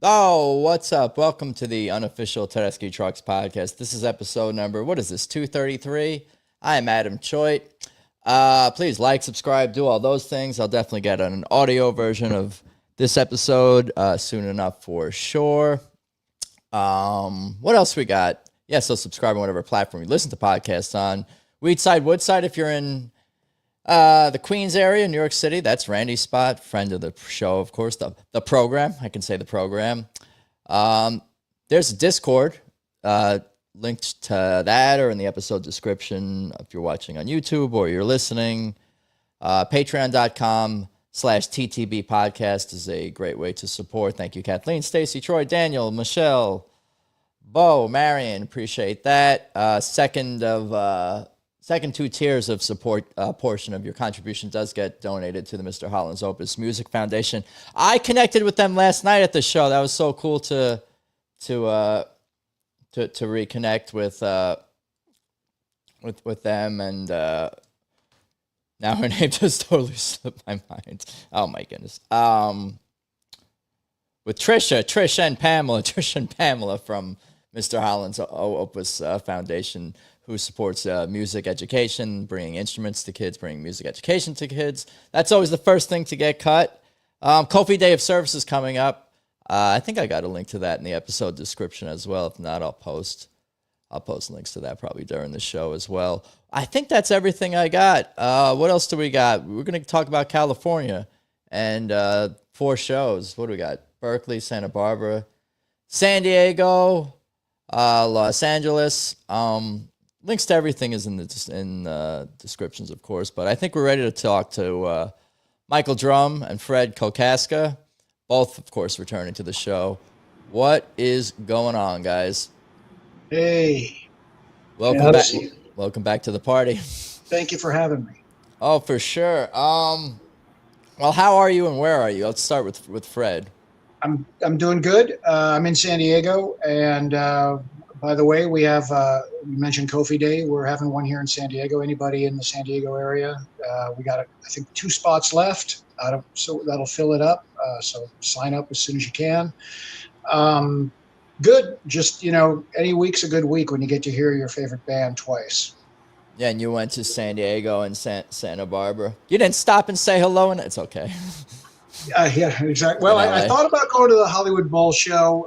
Oh, what's up? Welcome to the Unofficial Tedeschi Trucks podcast. This is episode number, what is this, 233? I am Adam Choit. Please like, subscribe, do all those things. I'll definitely get an audio version of this episode soon enough for sure. What else we got? Yeah, so subscribe on whatever platform you listen to podcasts on. Weedside, Woodside, if you're in the Queens area, New York City, that's Randy's spot, friend of the show, of course, the program. I can say the program. There's a Discord linked to that or in the episode description if you're watching on YouTube or you're listening. Patreon.com/TTB podcast is a great way to support. Thank you, Kathleen, Stacy, Troy, Daniel, Michelle, Bo, Marion. Appreciate that. Second two tiers of support portion of your contribution does get donated to the Mr. Holland's Opus Music Foundation. I connected with them last night at the show. That was so cool to reconnect with them, and now her name just totally slipped my mind. Oh my goodness. With Trish and Pamela from Mr. Holland's Opus Foundation, who supports music education, bringing instruments to kids, bringing music education to kids. That's always the first thing to get cut. Kofi Day of Service is coming up. I think I got a link to that in the episode description as well. If not, I'll post links to that probably during the show as well. I think that's everything I got. What else do we got? We're going to talk about California and 4 shows. What do we got? Berkeley, Santa Barbara, San Diego, Los Angeles. Links to everything is in the descriptions, of course. But I think we're ready to talk to Michael Drumm and Fred Kokaska, both, of course, returning to the show. What is going on, guys? Hey. Welcome back. Welcome back to the party. Thank you for having me. Oh, for sure. Well, how are you and where are you? Let's start with Fred. I'm doing good. I'm in San Diego, and by the way, we have you mentioned Kofi Day. We're having one here in San Diego. Anybody in the San Diego area? We got I think 2 spots left. So that'll fill it up. So sign up as soon as you can. Good. Just any week's a good week when you get to hear your favorite band twice. Yeah, and you went to San Diego and Santa Barbara. You didn't stop and say hello, and it's okay. Yeah, exactly. Well, I thought about going to the Hollywood Bowl show,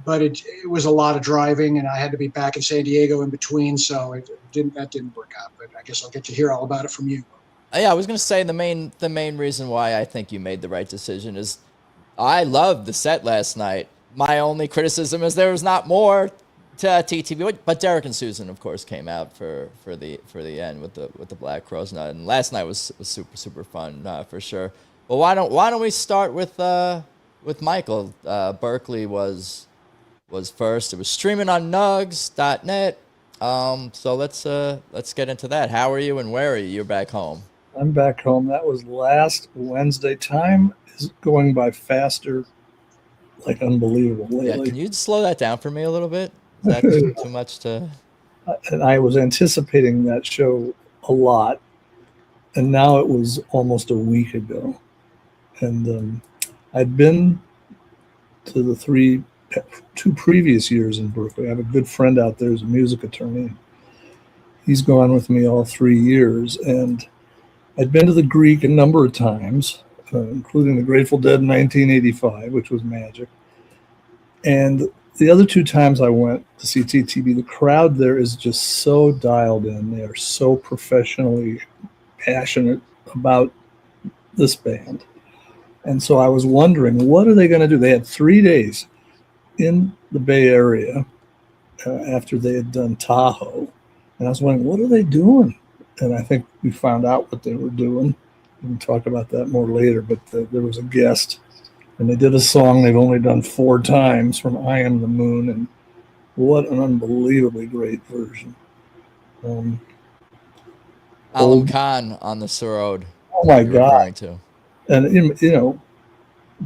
but it was a lot of driving, and I had to be back in San Diego in between, so that didn't work out. But I guess I'll get to hear all about it from you. Yeah, I was going to say the main reason why I think you made the right decision is I loved the set last night. My only criticism is there was not more to TTV, but Derek and Susan, of course, came out for the end with the Black Crowes, and last night was super fun for sure. Well, why don't we start with Michael? Berkeley was first. It was streaming on nugs.net. So let's get into that. How are you and where are you? You're back home. I'm back home. That was last Wednesday. Time is going by faster, like unbelievable lately. Yeah, can you slow that down for me a little bit? Is that too much to? And I was anticipating that show a lot, and now it was almost a week ago. And I'd been to the 2 previous years in Berkeley. I have a good friend out there who's a music attorney. He's gone with me all 3 years, and I'd been to the Greek a number of times, including the Grateful Dead in 1985, which was magic. And the other 2 times I went to see TTB, the crowd there is just so dialed in. They are so professionally passionate about this band. And so I was wondering, what are they going to do? They had 3 days in the Bay Area after they had done Tahoe. And I was wondering, what are they doing? And I think we found out what they were doing. We can talk about that more later, but there was a guest, and they did a song they've only done 4 times from I Am the Moon, and what an unbelievably great version. Alam Khan on the Road. Oh, my God. And,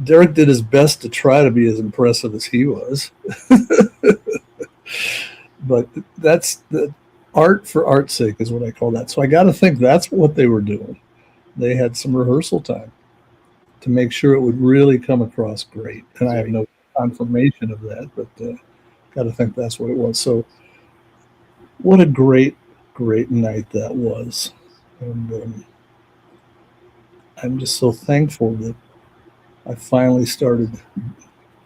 Derek did his best to try to be as impressive as he was. But that's the art for art's sake is what I call that. So I got to think that's what they were doing. they had some rehearsal time to make sure it would really come across great. And I have no confirmation of that, but got to think that's what it was. So what a great night that was. And I'm just so thankful that I finally started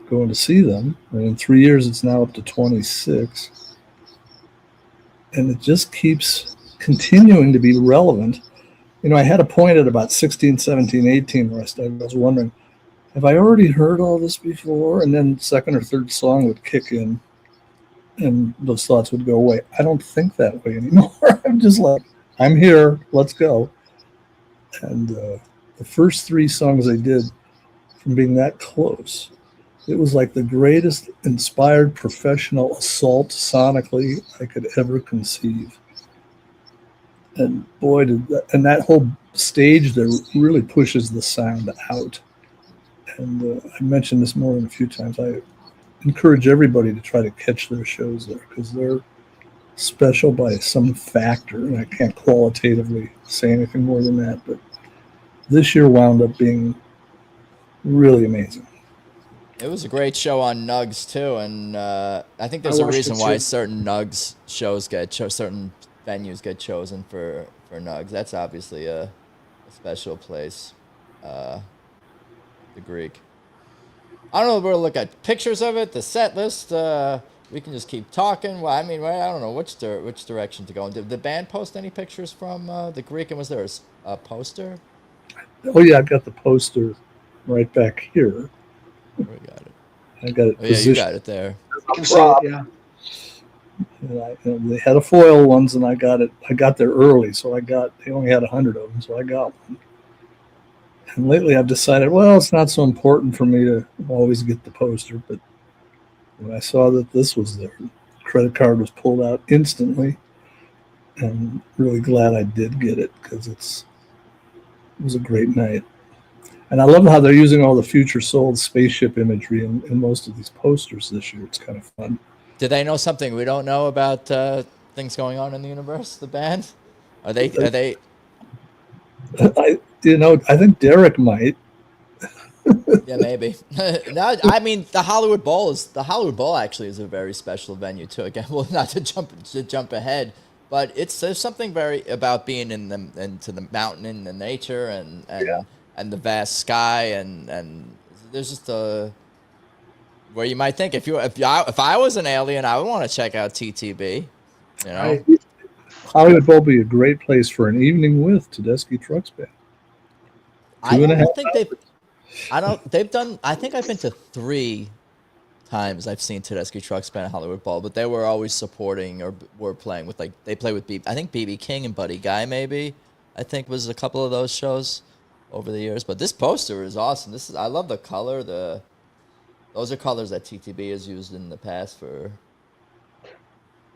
going to see them. And in 3 years, it's now up to 26. And it just keeps continuing to be relevant. You know, I had a point at about 16, 17, 18 where I was wondering, have I already heard all this before? And then second or third song would kick in and those thoughts would go away. I don't think that way anymore. I'm just like, I'm here, let's go. And the first 3 songs they did, from being that close, it was like the greatest inspired professional assault sonically I could ever conceive. And boy, and that whole stage there really pushes the sound out. And I mentioned this more than a few times. I encourage everybody to try to catch their shows there because they're special by some factor. And I can't qualitatively say anything more than that. But this year wound up being really amazing. It was a great show on Nugs too, and I think there's a reason why certain Nugs shows certain venues get chosen for Nugs. That's obviously a special place. The Greek. I don't know if we'll look at pictures of it, the set list. We can just keep talking. Well, I mean, I don't know which direction to go in. Did the band post any pictures from the Greek, and was there a poster? Oh yeah, I've got the poster right back here. We got it. I got it. Oh, yeah, you got it there. You can see it, yeah. And they had a foil ones, and I got it. I got there early, so they only had 100 of them, so I got one. And lately, I've decided, well, it's not so important for me to always get the poster. But when I saw that this was there, the credit card was pulled out instantly, and really glad I did get it because it was a great night. And I love how they're using all the Future Soul spaceship imagery in most of these posters this year. It's kind of fun. Do they know something we don't know about things going on in the universe? The band? Are they? I think Derek might. Yeah, maybe. No, I mean the Hollywood Bowl actually is a very special venue too. Again, well, not to jump ahead, but there's something very about being into the mountain and the nature and the vast sky and there's just where you might think if I was an alien, I would want to check out TTB. You know, Hollywood Bowl would be a great place for an evening with Tedeschi Trucks Band. I think I've been to 3 times I've seen Tedeschi Trucks Band at Hollywood Bowl, but they were always supporting or were playing with they play with I think BB King and Buddy Guy maybe. I think was a couple of those shows over the years. But this poster is awesome. I love the color. Those are colors that TTB has used in the past for.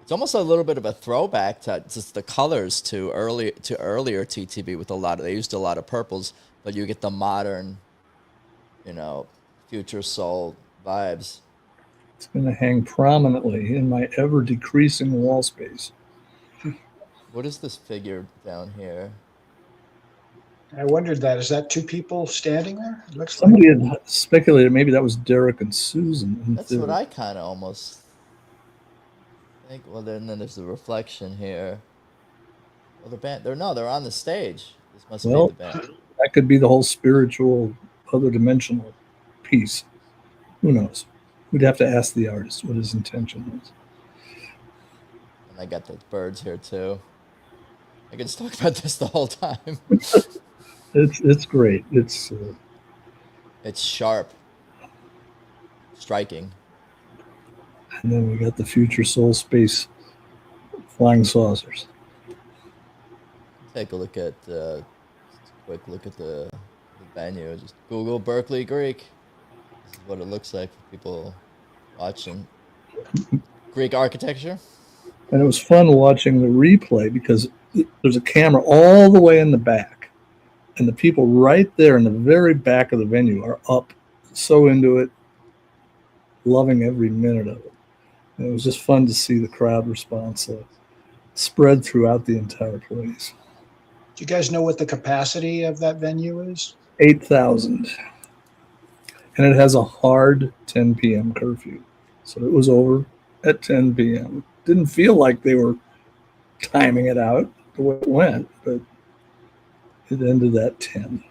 It's almost a little bit of a throwback to just the colors to earlier TTB with they used a lot of purples, but you get the modern, future soul vibes. It's going to hang prominently in my ever decreasing wall space. What is this figure down here? I wondered that. Is that 2 people standing there? It looks Somebody had speculated maybe that was Derek and Susan. That's what I kind of almost think. Well, then there's the reflection here. Well, the band. They're on the stage. This must be the band. That could be the whole spiritual, other dimensional piece. Who knows? We'd have to ask the artist what his intention was. And I got the birds here too. I can just talk about this the whole time. It's great. It's sharp, striking. And then we got the Future Soul Space flying saucers. Take a look at quick look at the venue. Just Google Berkeley Greek. This is what it looks like for people watching. Greek architecture. And it was fun watching the replay because there's a camera all the way in the back. And the people right there in the very back of the venue are up, so into it, loving every minute of it. And it was just fun to see the crowd response spread throughout the entire place. Do you guys know what the capacity of that venue is? 8,000. and it has a hard 10 p.m. curfew. So it was over at 10 p.m. Didn't feel like they were timing it out the way it went, but it ended at 10.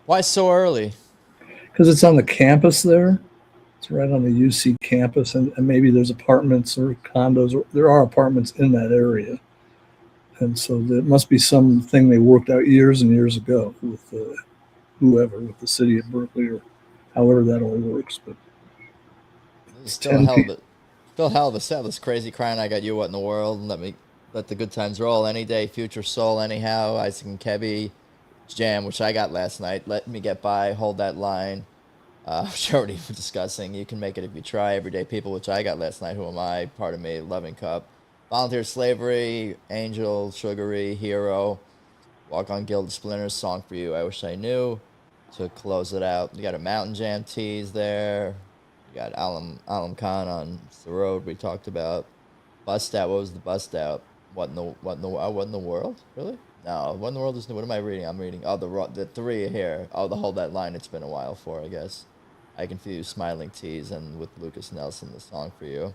Why so early? Because it's on the campus there. It's right on the UC campus, and maybe there's apartments or condos. Or there are apartments in that area. And so there must be something they worked out years and years ago with whoever, with the city of Berkeley or however that all works. But It's still hell of a set. This crazy crying. I got you. What in the world? Let the good times roll. Any day, future soul. Anyhow, Isaac and Kebbi jam, which I got last night. Let me get by. Hold that line. Which already been discussing. You can make it if you try. Everyday people, which I got last night. Who am I? Part of me. Loving cup. Volunteer slavery. Angel. Sugary. Hero. Walk on Gilded Splinters. Song for you. I wish I knew. To close it out, you got a Mountain Jam tease there. You got Allman Khan on the road we talked about. Bust out. What was the bust out? What in the world? Really? No. What in the world is new? What am I reading? I'm reading. Oh, the three here. Oh, the Hold That Line. It's been a while for, I guess. I Can Feel You Smiling tease, and with Lucas Nelson, the song for you.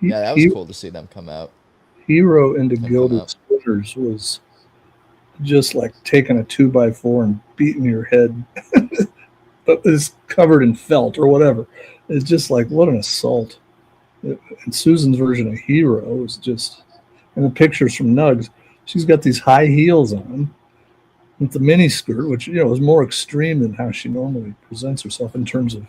Yeah, that was cool to see them come out. Hero into Gilded Splinters was just like taking a 2x4 and beating your head, but it's covered in felt or whatever. It's just like, what an assault. And Susan's version of Hero was just, and the pictures from Nugs, she's got these high heels on with the mini skirt, which, is more extreme than how she normally presents herself in terms of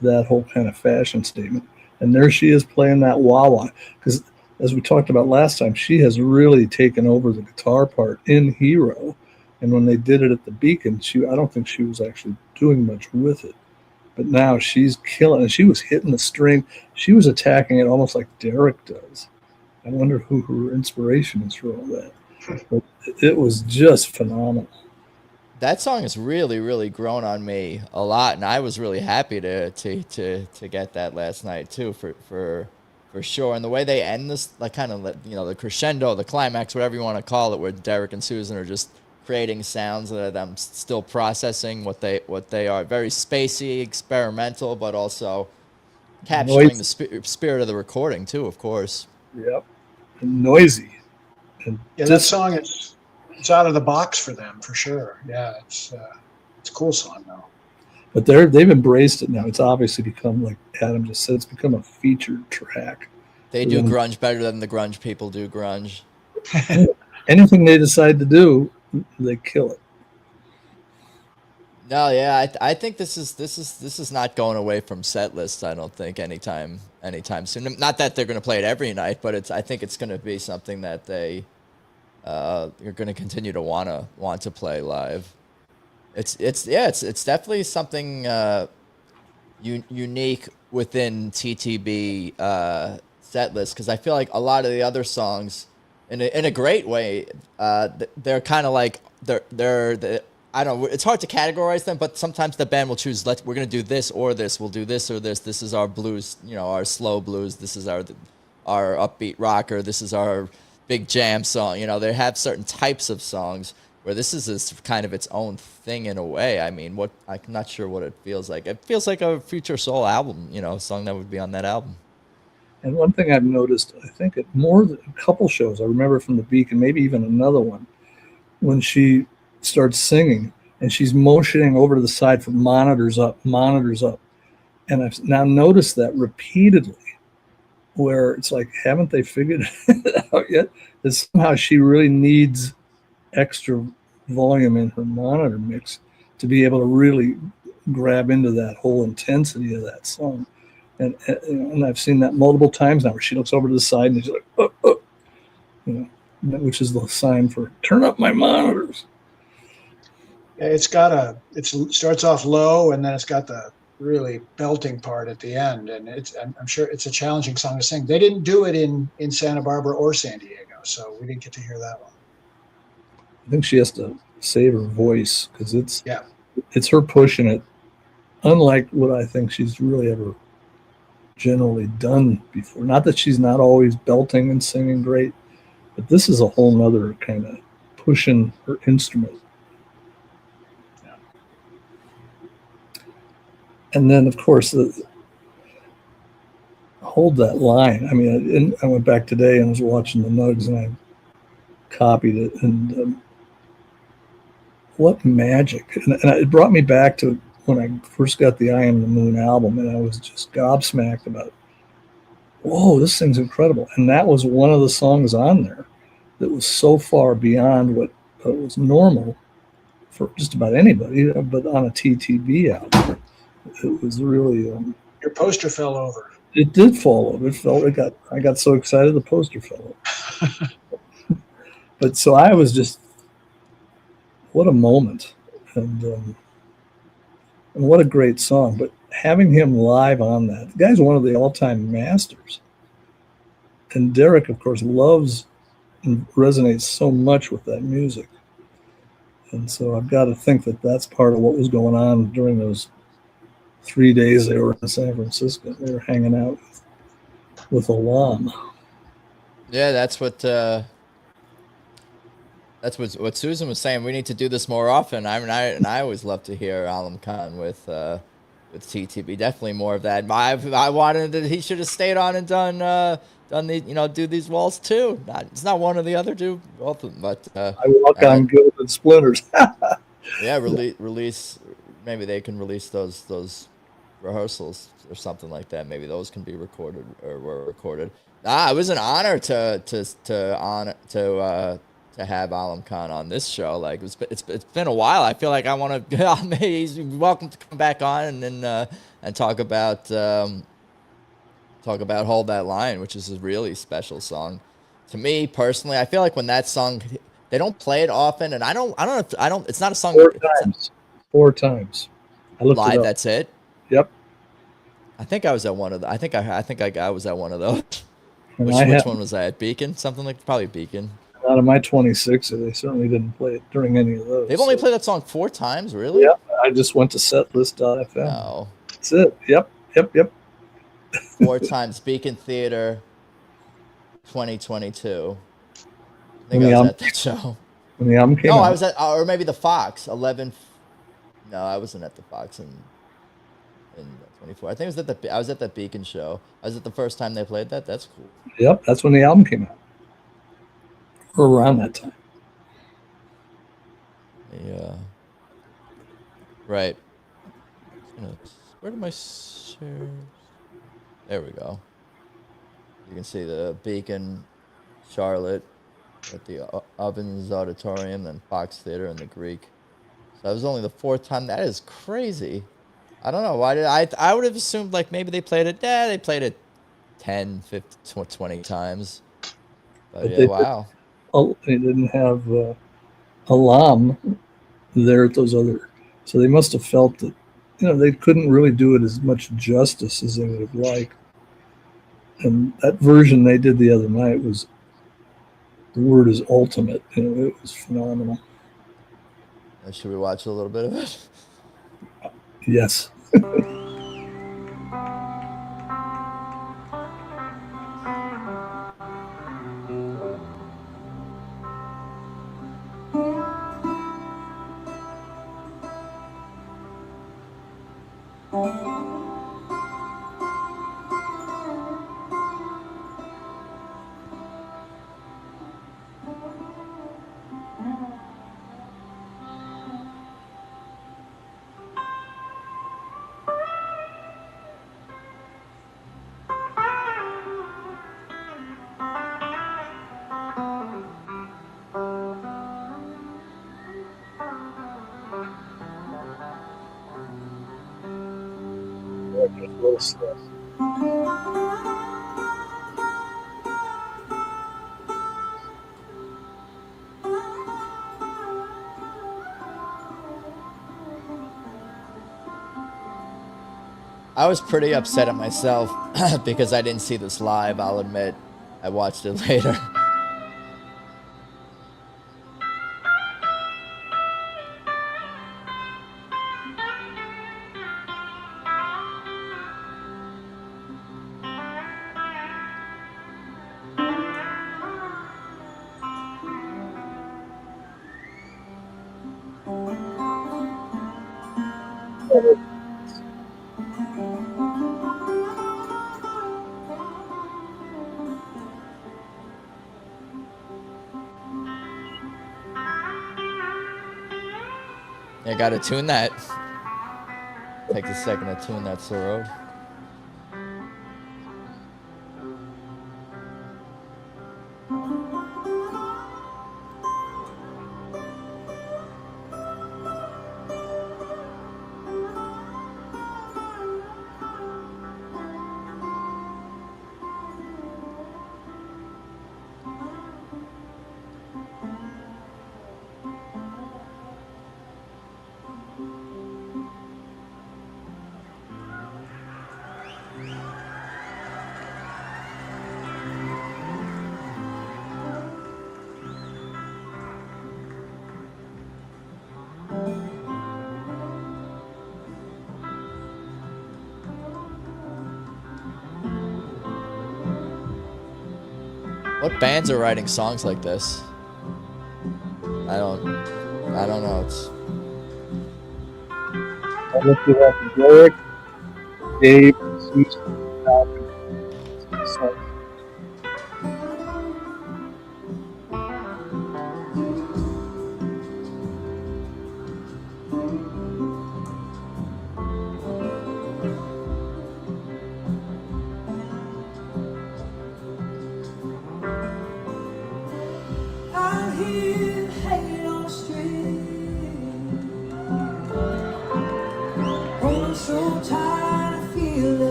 that whole kind of fashion statement. And there she is playing that wah-wah. Because as we talked about last time, she has really taken over the guitar part in Hero. And when they did it at the Beacon, I don't think she was actually doing much with it. But now she's killing it. She was hitting the string. She was attacking it almost like Derek does. I wonder who her inspiration is for all that. But it was just phenomenal. That song has really, really grown on me a lot, and I was really happy to get that last night too, for sure. And the way they end this, like kind of the crescendo, the climax, whatever you want to call it, where Derek and Susan are just creating sounds that I'm still processing what they are. Very spacey, experimental, but also capturing the spirit of the recording too, of course. Yep, and noisy. And that song it's out of the box for them for sure. Yeah, it's a cool song though. But they've embraced it now. It's obviously become, like Adam just said, it's become a featured track. They do grunge better than the grunge people do grunge. Anything they decide to do, they kill it. No, yeah, I think this is not going away from set lists. I don't think anytime soon. Not that they're going to play it every night, but I think it's going to be something that they you're going to continue to want to play live. It's definitely something unique within TTB set list, because I feel like a lot of the other songs, in a great way, they're kind of like they're I don't know. It's hard to categorize them, but sometimes the band will choose. We're gonna do this or this. We'll do this or this. This is our blues, our slow blues. This is our upbeat rocker. This is our big jam song. They have certain types of songs where this is kind of its own thing in a way. I mean, I'm not sure what it feels like. It feels like a Future Soul album, a song that would be on that album. And one thing I've noticed, I think at more than a couple shows, I remember from the Beacon, maybe even another one, when she starts singing and she's motioning over to the side for monitors up. And I've now noticed that repeatedly, where it's like, haven't they figured it out yet? That somehow she really needs extra volume in her monitor mix to be able to really grab into that whole intensity of that song. And I've seen that multiple times now, where she looks over to the side and she's like, which is the sign for turn up my monitors. It starts off low, and then it's got the really belting part at the end, and I'm sure it's a challenging song to sing. They didn't do it in Santa Barbara or San Diego, so we didn't get to hear that one. I think she has to save her voice, because it's her pushing it, unlike what I think she's really ever generally done before. Not that she's not always belting and singing great, but this is a whole nother kind of pushing her instrument. And then, of course, hold that line. I mean, I went back today and was watching the Nugs, and I copied it. And what magic. And it brought me back to when I first got the I Am the Moon album, and I was just gobsmacked about, whoa, this thing's incredible. And that was one of the songs on there that was so far beyond what was normal for just about anybody, but on a TTB album, it was really. Your poster fell over. It did fall over. I got so excited the poster fell over. But so I was just, what a moment, and what a great song. But having him live on that, the guy's one of the all-time masters. And Derek, of course, loves and resonates so much with that music. And so I've got to think that that's part of what was going on during those 3 days they were in San Francisco. They were hanging out with Allman. Yeah, that's what Susan was saying. We need to do this more often. I mean, I always love to hear Allman Khan with TTB. Definitely more of that. I wanted that he should have stayed on and done the do these walls too. It's not one or the other, do both of them. But I walk on gilded splinters. Yeah, release. Maybe they can release those rehearsals or something like that. Maybe those can be recorded or were recorded. It was an honor to have Allman Khan on this show. Like it's been a while. I feel like I want to. He's welcome to come back on and talk about Hold That Line, which is a really special song to me personally. I feel like when that song, they don't play it often, and I don't. It's not a song. Four times. I looked live. it up. That's it. Yep. I think I was at one of the. I think I was at one of those. And which one was I at? Beacon? Something like probably Beacon. Out of my 26, they certainly didn't play it during any of those. They've only played that song 4 times, really? Yeah, I just went to setlist.fm. No. That's it. Yep. 4 times. Beacon Theater, 2022. I think I was at that show. When the album came out. I was at, or maybe the Fox, 11. No, I wasn't at the Fox in 24. I think I was at that Beacon show. I was at the first time they played that. That's cool. Yep, that's when the album came out. Or around that time. Yeah. Right. Where did my shares? There we go. You can see the Beacon, Charlotte, at the Owens Auditorium, then Fox Theater and the Greek. So that was only the 4th time. That is crazy. I don't know. Why did I would have assumed like maybe they played it. Yeah, they played it 10, 15, 20 times. But yeah, wow. They didn't have Allman there at those other. So they must have felt that, they couldn't really do it as much justice as they would have liked. And that version they did the other night was, the word is ultimate. It was phenomenal. Should we watch a little bit of it? Yes. I was pretty upset at myself because I didn't see this live, I'll admit. I watched it later. You got to tune that. Take a second to tune that Sorode. What bands are writing songs like this? I don't know. It's I looked it up. Derek, Gabe, Susan, Falcon. So,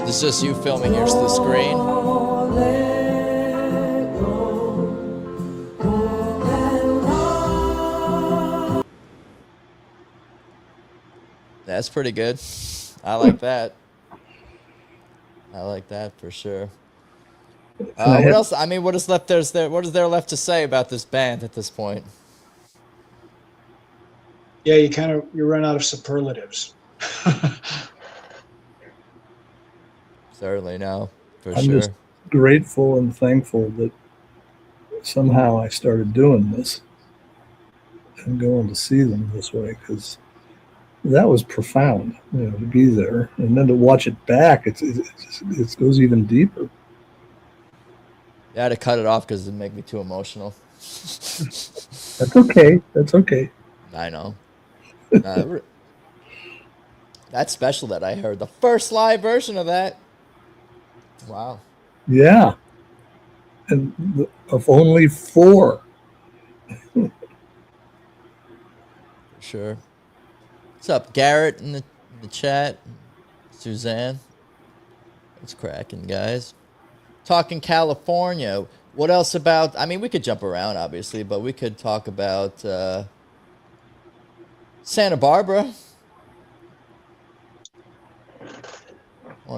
it's just you filming here's the screen. That's pretty good. I like that. I like that for sure. What else? I mean, what is left? What is there left to say about this band at this point? Yeah, you run out of superlatives. Certainly, no, for I'm sure. just grateful and thankful that somehow I started doing this and going to see them this way, because that was profound, to be there, and then to watch it back, it goes even deeper. I had to cut it off because it made me too emotional. That's okay. That's okay. I know. That's special that I heard the first live version of that. Wow. Yeah. And of only 4. Sure. What's up, Garrett in the chat? Suzanne. It's cracking, guys. Talking California. What else about... I mean, we could jump around, obviously, but we could talk about Santa Barbara.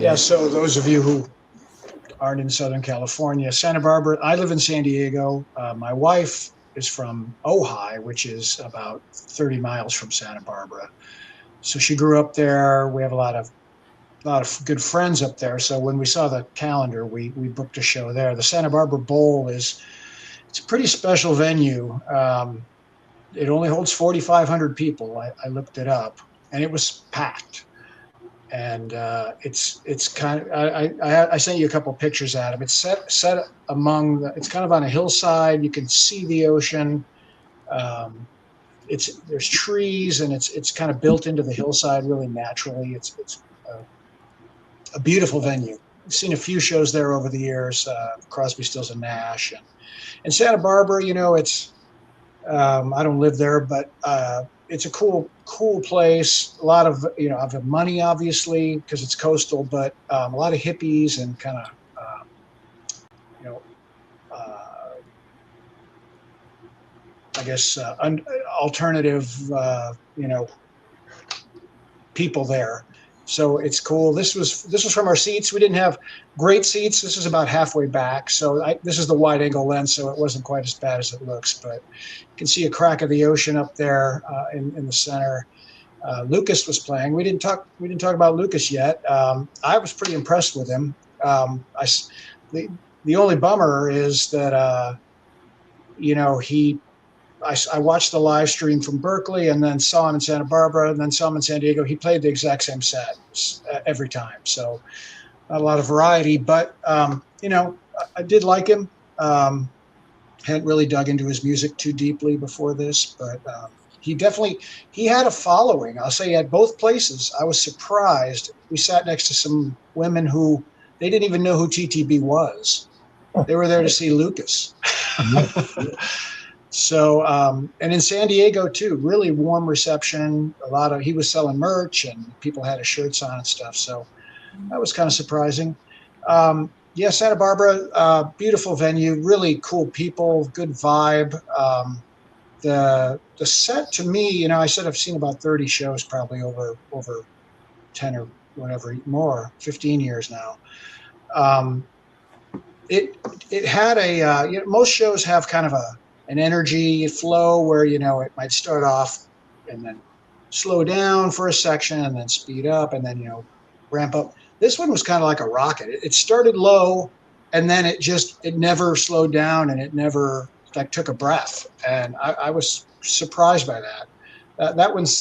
Yeah, so those of you who aren't in Southern California, Santa Barbara, I live in San Diego. My wife is from Ojai, which is about 30 miles from Santa Barbara. So she grew up there. We have a lot of good friends up there. So when we saw the calendar, we booked a show there. The Santa Barbara Bowl it's a pretty special venue. It only holds 4,500 people. I looked it up, and it was packed. And it's kind of I sent you a couple pictures, Adam. It's set among it's kind of on a hillside. You can see the ocean. There's trees, and it's kind of built into the hillside really naturally. It's a beautiful venue. I've seen a few shows there over the years. Crosby, Stills, and Nash, and Santa Barbara. It's I don't live there, but it's a cool place. A lot of of money, obviously, because it's coastal, but a lot of hippies and kind of I guess alternative people there. So it's cool. This was from our seats. We didn't have great seats. This is about halfway back. So this is the wide angle lens, so it wasn't quite as bad as it looks. But you can see a crack of the ocean up there in the center. Lucas was playing. We didn't talk about Lucas yet. I was pretty impressed with him. The only bummer is that I watched the live stream from Berkeley and then saw him in Santa Barbara and then saw him in San Diego. He played the exact same set every time. So not a lot of variety, but, I did like him. Hadn't really dug into his music too deeply before this, but he had a following. I'll say at both places. I was surprised. We sat next to some women who they didn't even know who TTB was. They were there to see Lucas. So, and in San Diego too, really warm reception. He was selling merch and people had his shirts on and stuff. So that was kind of surprising. Santa Barbara, beautiful venue, really cool people, good vibe. The set to me, I said I've seen about 30 shows, probably over 10 or whatever, more, 15 years now. It had most shows have kind of an energy flow where, it might start off and then slow down for a section and then speed up and then, ramp up. This one was kind of like a rocket. It started low and then it never slowed down and it never took a breath. And I was surprised by that.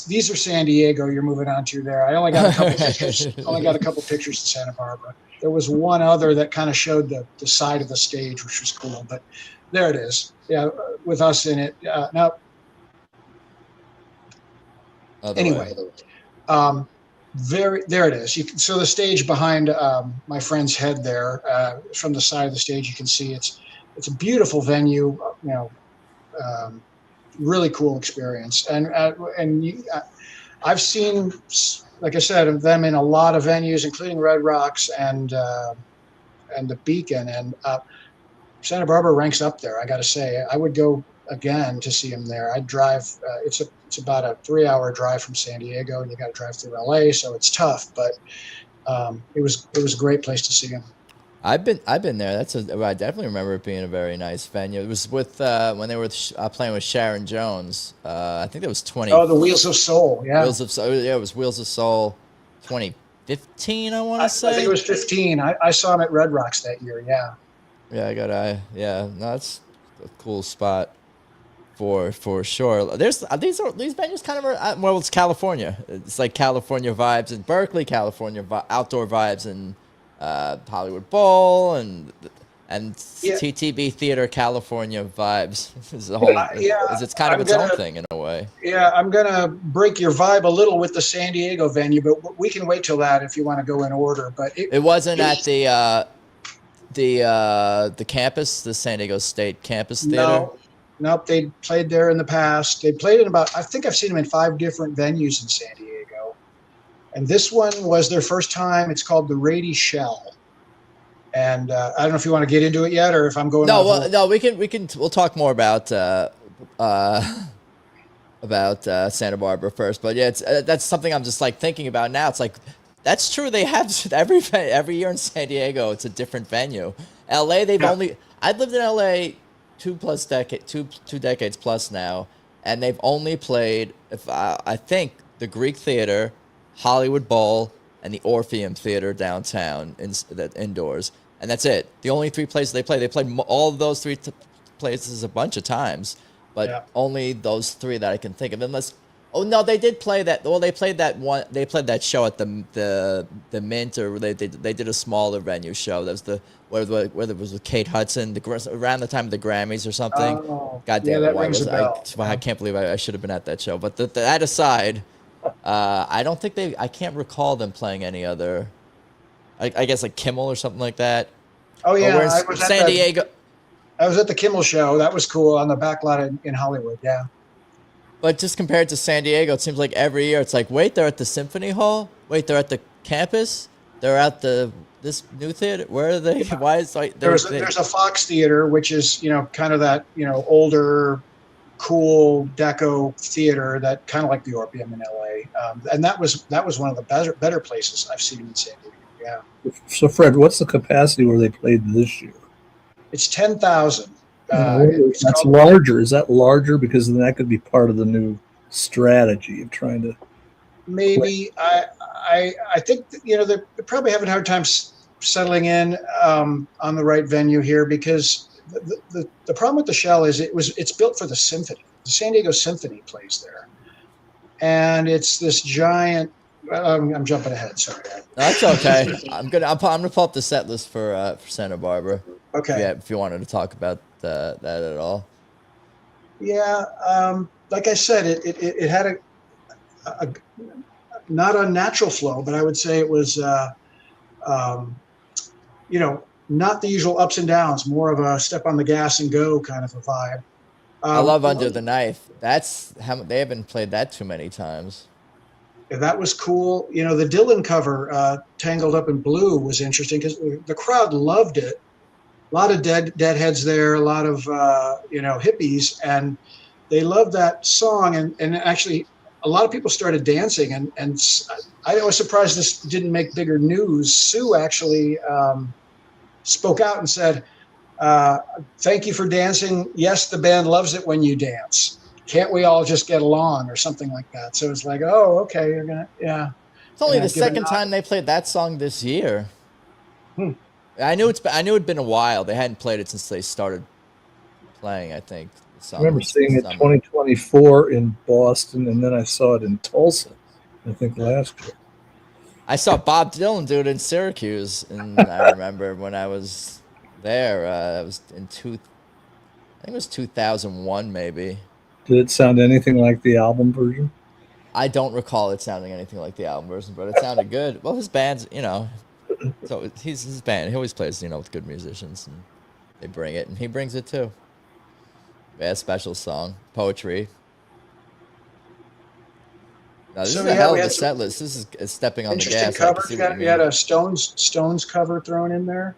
These are San Diego you're moving on to there. I only got a couple pictures. In Santa Barbara. There was one other that kind of showed the side of the stage, which was cool, but there it is. Yeah. With us in it. Now, anyway, there it is. So the stage behind my friend's head there, from the side of the stage, you can see it's a beautiful venue. Really cool experience, and I've seen, like I said, them in a lot of venues, including Red Rocks and the Beacon, and Santa Barbara ranks up there. I got to say, I would go again to see him there. I'd drive. It's about a 3-hour drive from San Diego, and you got to drive through LA, so it's tough. But it was a great place to see him. I've been there. I definitely remember it being a very nice venue. It was with when they were playing with Sharon Jones. I think that was 20. Oh, the Wheels of Soul. Yeah. Wheels of Soul. Yeah, it was Wheels of Soul, 2015. I want to say. I think it was 15. I saw him at Red Rocks that year. Yeah. Yeah, no, that's a cool spot for sure. These venues kind of are, it's California. It's like California vibes in Berkeley, California outdoor vibes in Hollywood Bowl and TTB Theater California vibes. It's kind of its own thing in a way. Yeah, I'm gonna break your vibe a little with the San Diego venue, but we can wait till that if you want to go in order. But it wasn't at the campus, the San Diego State Campus Theater. Nope. They played there in the past. They played in I think I've seen them in 5 different venues in San Diego. And this one was their first time. It's called the Rady Shell. And I don't know if you want to get into it yet, or if I'm going. We'll talk more about Santa Barbara first. But yeah, that's something I'm just thinking about now. It's like, that's true. They have every year in San Diego, it's a different venue. LA, I've lived in LA two decades plus now, and they've only played, I think, the Greek Theater, Hollywood Bowl, and the Orpheum Theater downtown indoors, and that's it. The only 3 places they played all of those 3 places a bunch of times, but only those 3 that I can think of. Unless, they did play that. Well, they played that one. They played that show at the Mint, or they did a smaller venue show. That was whether it was with Kate Hudson, around the time of the Grammys or something. Oh, God damn it! I can't believe I should have been at that show. But that aside, I don't think I can't recall them playing any other. I guess like Kimmel or something like that. Oh yeah, I was San Diego. I was at the Kimmel show. That was cool on the back lot in Hollywood. Yeah. But just compared to San Diego, it seems like every year it's like, wait, they're at the Symphony Hall. Wait, they're at the campus. They're at this new theater. Where are they? Yeah. Why is there's a Fox Theater, which is kind of that older, cool deco theater that kind of like the Orpheum in LA, and that was one of the better places I've seen in San Diego. Yeah. So Fred, what's the capacity where they played this year? It's 10,000. That's larger. Is that larger? Because then that could be part of the new strategy of trying to. Maybe I think they probably having a hard time settling in on the right venue here, because the problem with the Shell is it's built for the symphony. The San Diego Symphony plays there, and it's this giant. I'm jumping ahead. Sorry. That's okay. I'm gonna pull up the set list for Santa Barbara. Okay. If you wanted to talk about that at all. Yeah. Like I said, it had a not unnatural flow, but I would say it was, not the usual ups and downs, more of a step on the gas and go kind of a vibe. I love Under the Knife. They haven't played that too many times. That was cool. The Dylan cover, Tangled Up in Blue, was interesting because the crowd loved it. A lot of deadheads there, a lot of, hippies, and they loved that song. And actually, a lot of people started dancing. And I was surprised this didn't make bigger news. Sue actually spoke out and said, thank you for dancing. Yes, the band loves it when you dance. Can't we all just get along, or something like that? So it's like, oh, okay, you're gonna, yeah. It's only the second time they played that song this year. I knew it'd been a while. They hadn't played it since they started playing, I think. I remember seeing it 2024 in Boston, and then I saw it in Tulsa, I think last year. I saw Bob Dylan do it in Syracuse, and I remember when I was there, it was I think it was 2001 maybe. Did it sound anything like the album version? I don't recall it sounding anything like the album version, but it sounded good. Well, his band's, so he's his band. He always plays, with good musicians, and they bring it, and he brings it too. Yeah, special song, poetry. Now, this is a hell of a set list. This is stepping on the gas. Interesting covers. You had a Stones cover thrown in there.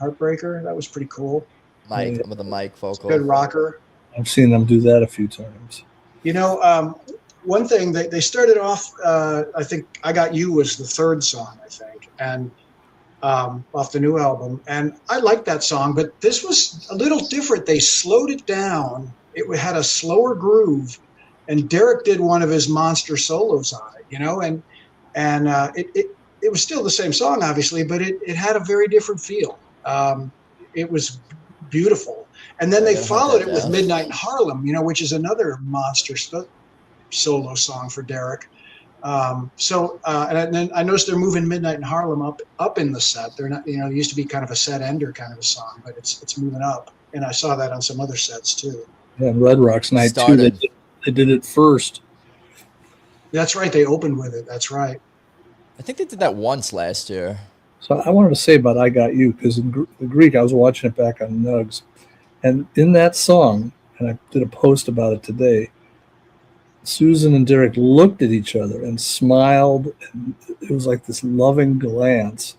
Heartbreaker. That was pretty cool. Mike with the Mike vocal. Good rocker. I've seen them do that a few times. One thing they started off. I think "I Got You" was the third song, I think, and off the new album. And I liked that song, but this was a little different. They slowed it down. It had a slower groove, and Derek did one of his monster solos on it. And it was still the same song, obviously, but it had a very different feel. It was beautiful. And then they followed it with "Midnight in Harlem," which is another monster solo song for Derek. And then I noticed they're moving "Midnight in Harlem" up in the set. They're not, it used to be kind of a set ender kind of a song, but it's moving up. And I saw that on some other sets too. Yeah, and Red Rocks Night too. They did it first. That's right. They opened with it. That's right. I think they did that once last year. So I wanted to say about "I Got You" because in the Greek, I was watching it back on Nugs, and in that song, and I did a post about it today. Susan and Derek looked at each other and smiled, and it was like this loving glance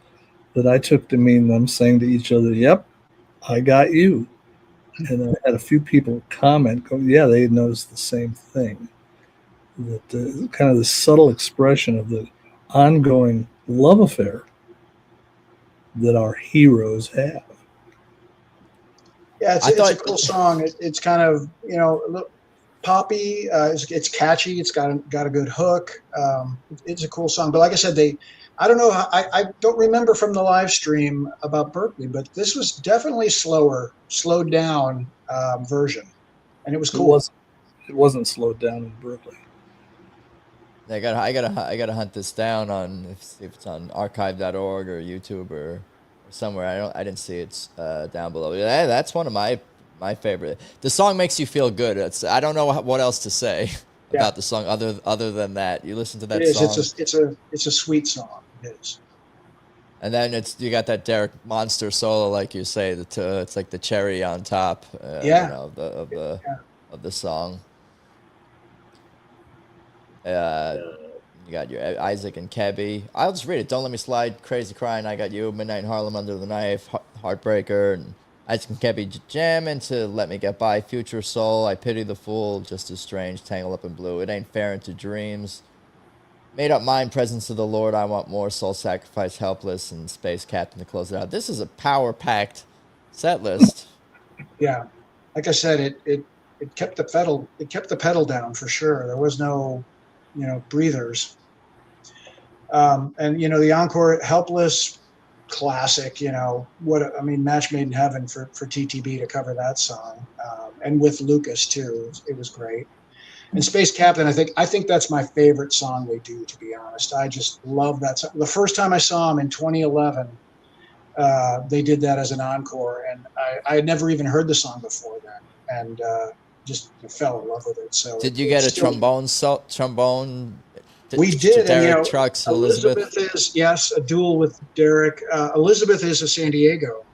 that I took to mean them saying to each other, "Yep, I got you." And I had a few people comment, yeah, they had noticed the same thing. That kind of the subtle expression of the ongoing love affair that our heroes have. Yeah, it's a cool song. It's kind of, poppy. It's catchy. It's got a good hook. It's a cool song. But like I said, I don't know. I don't remember from the live stream about Berkeley, but this was definitely slowed down version, and it was cool. It wasn't slowed down in Berkeley. I gotta hunt this down on if it's on archive.org or YouTube or somewhere. I didn't see it down below. Yeah, that's one of my favorite. The song makes you feel good. I don't know what else to say about the song other than that. You listen to that song. It's a sweet song. It is. And then you got that Derek monster solo, like you say. It's like the cherry on top. Of the song. You got your Isaac and Kebbi. I'll just read it. "Don't Let Me Slide," "Crazy Crying," "I Got You," "Midnight in Harlem," "Under the Knife," "Heartbreaker," and Isaac and Kebbi jam into "Let Me Get By," "Future Soul," "I Pity the Fool," "Just as Strange," "Tangled Up in Blue," "It Ain't Fair," "Into Dreams," "Made Up Mind," "Presence of the Lord," "I Want More," "Soul Sacrifice," "Helpless," and "Space Captain" to close it out. This is a power-packed set list. Yeah, like I said, it kept the pedal down for sure. There was no breathers. And the encore, "Helpless," classic. Match made in heaven for TTB to cover that song, and with Lucas too. It was great. And Space Captain, I think that's my favorite song they do. To be honest, I just love that song. The first time I saw them in 2011, they did that as an encore, and I had never even heard the song before then, and just fell in love with it. So did you get a trombone? We did, Derek and Trucks, Elizabeth is a duel with Derek. Elizabeth is a San Diego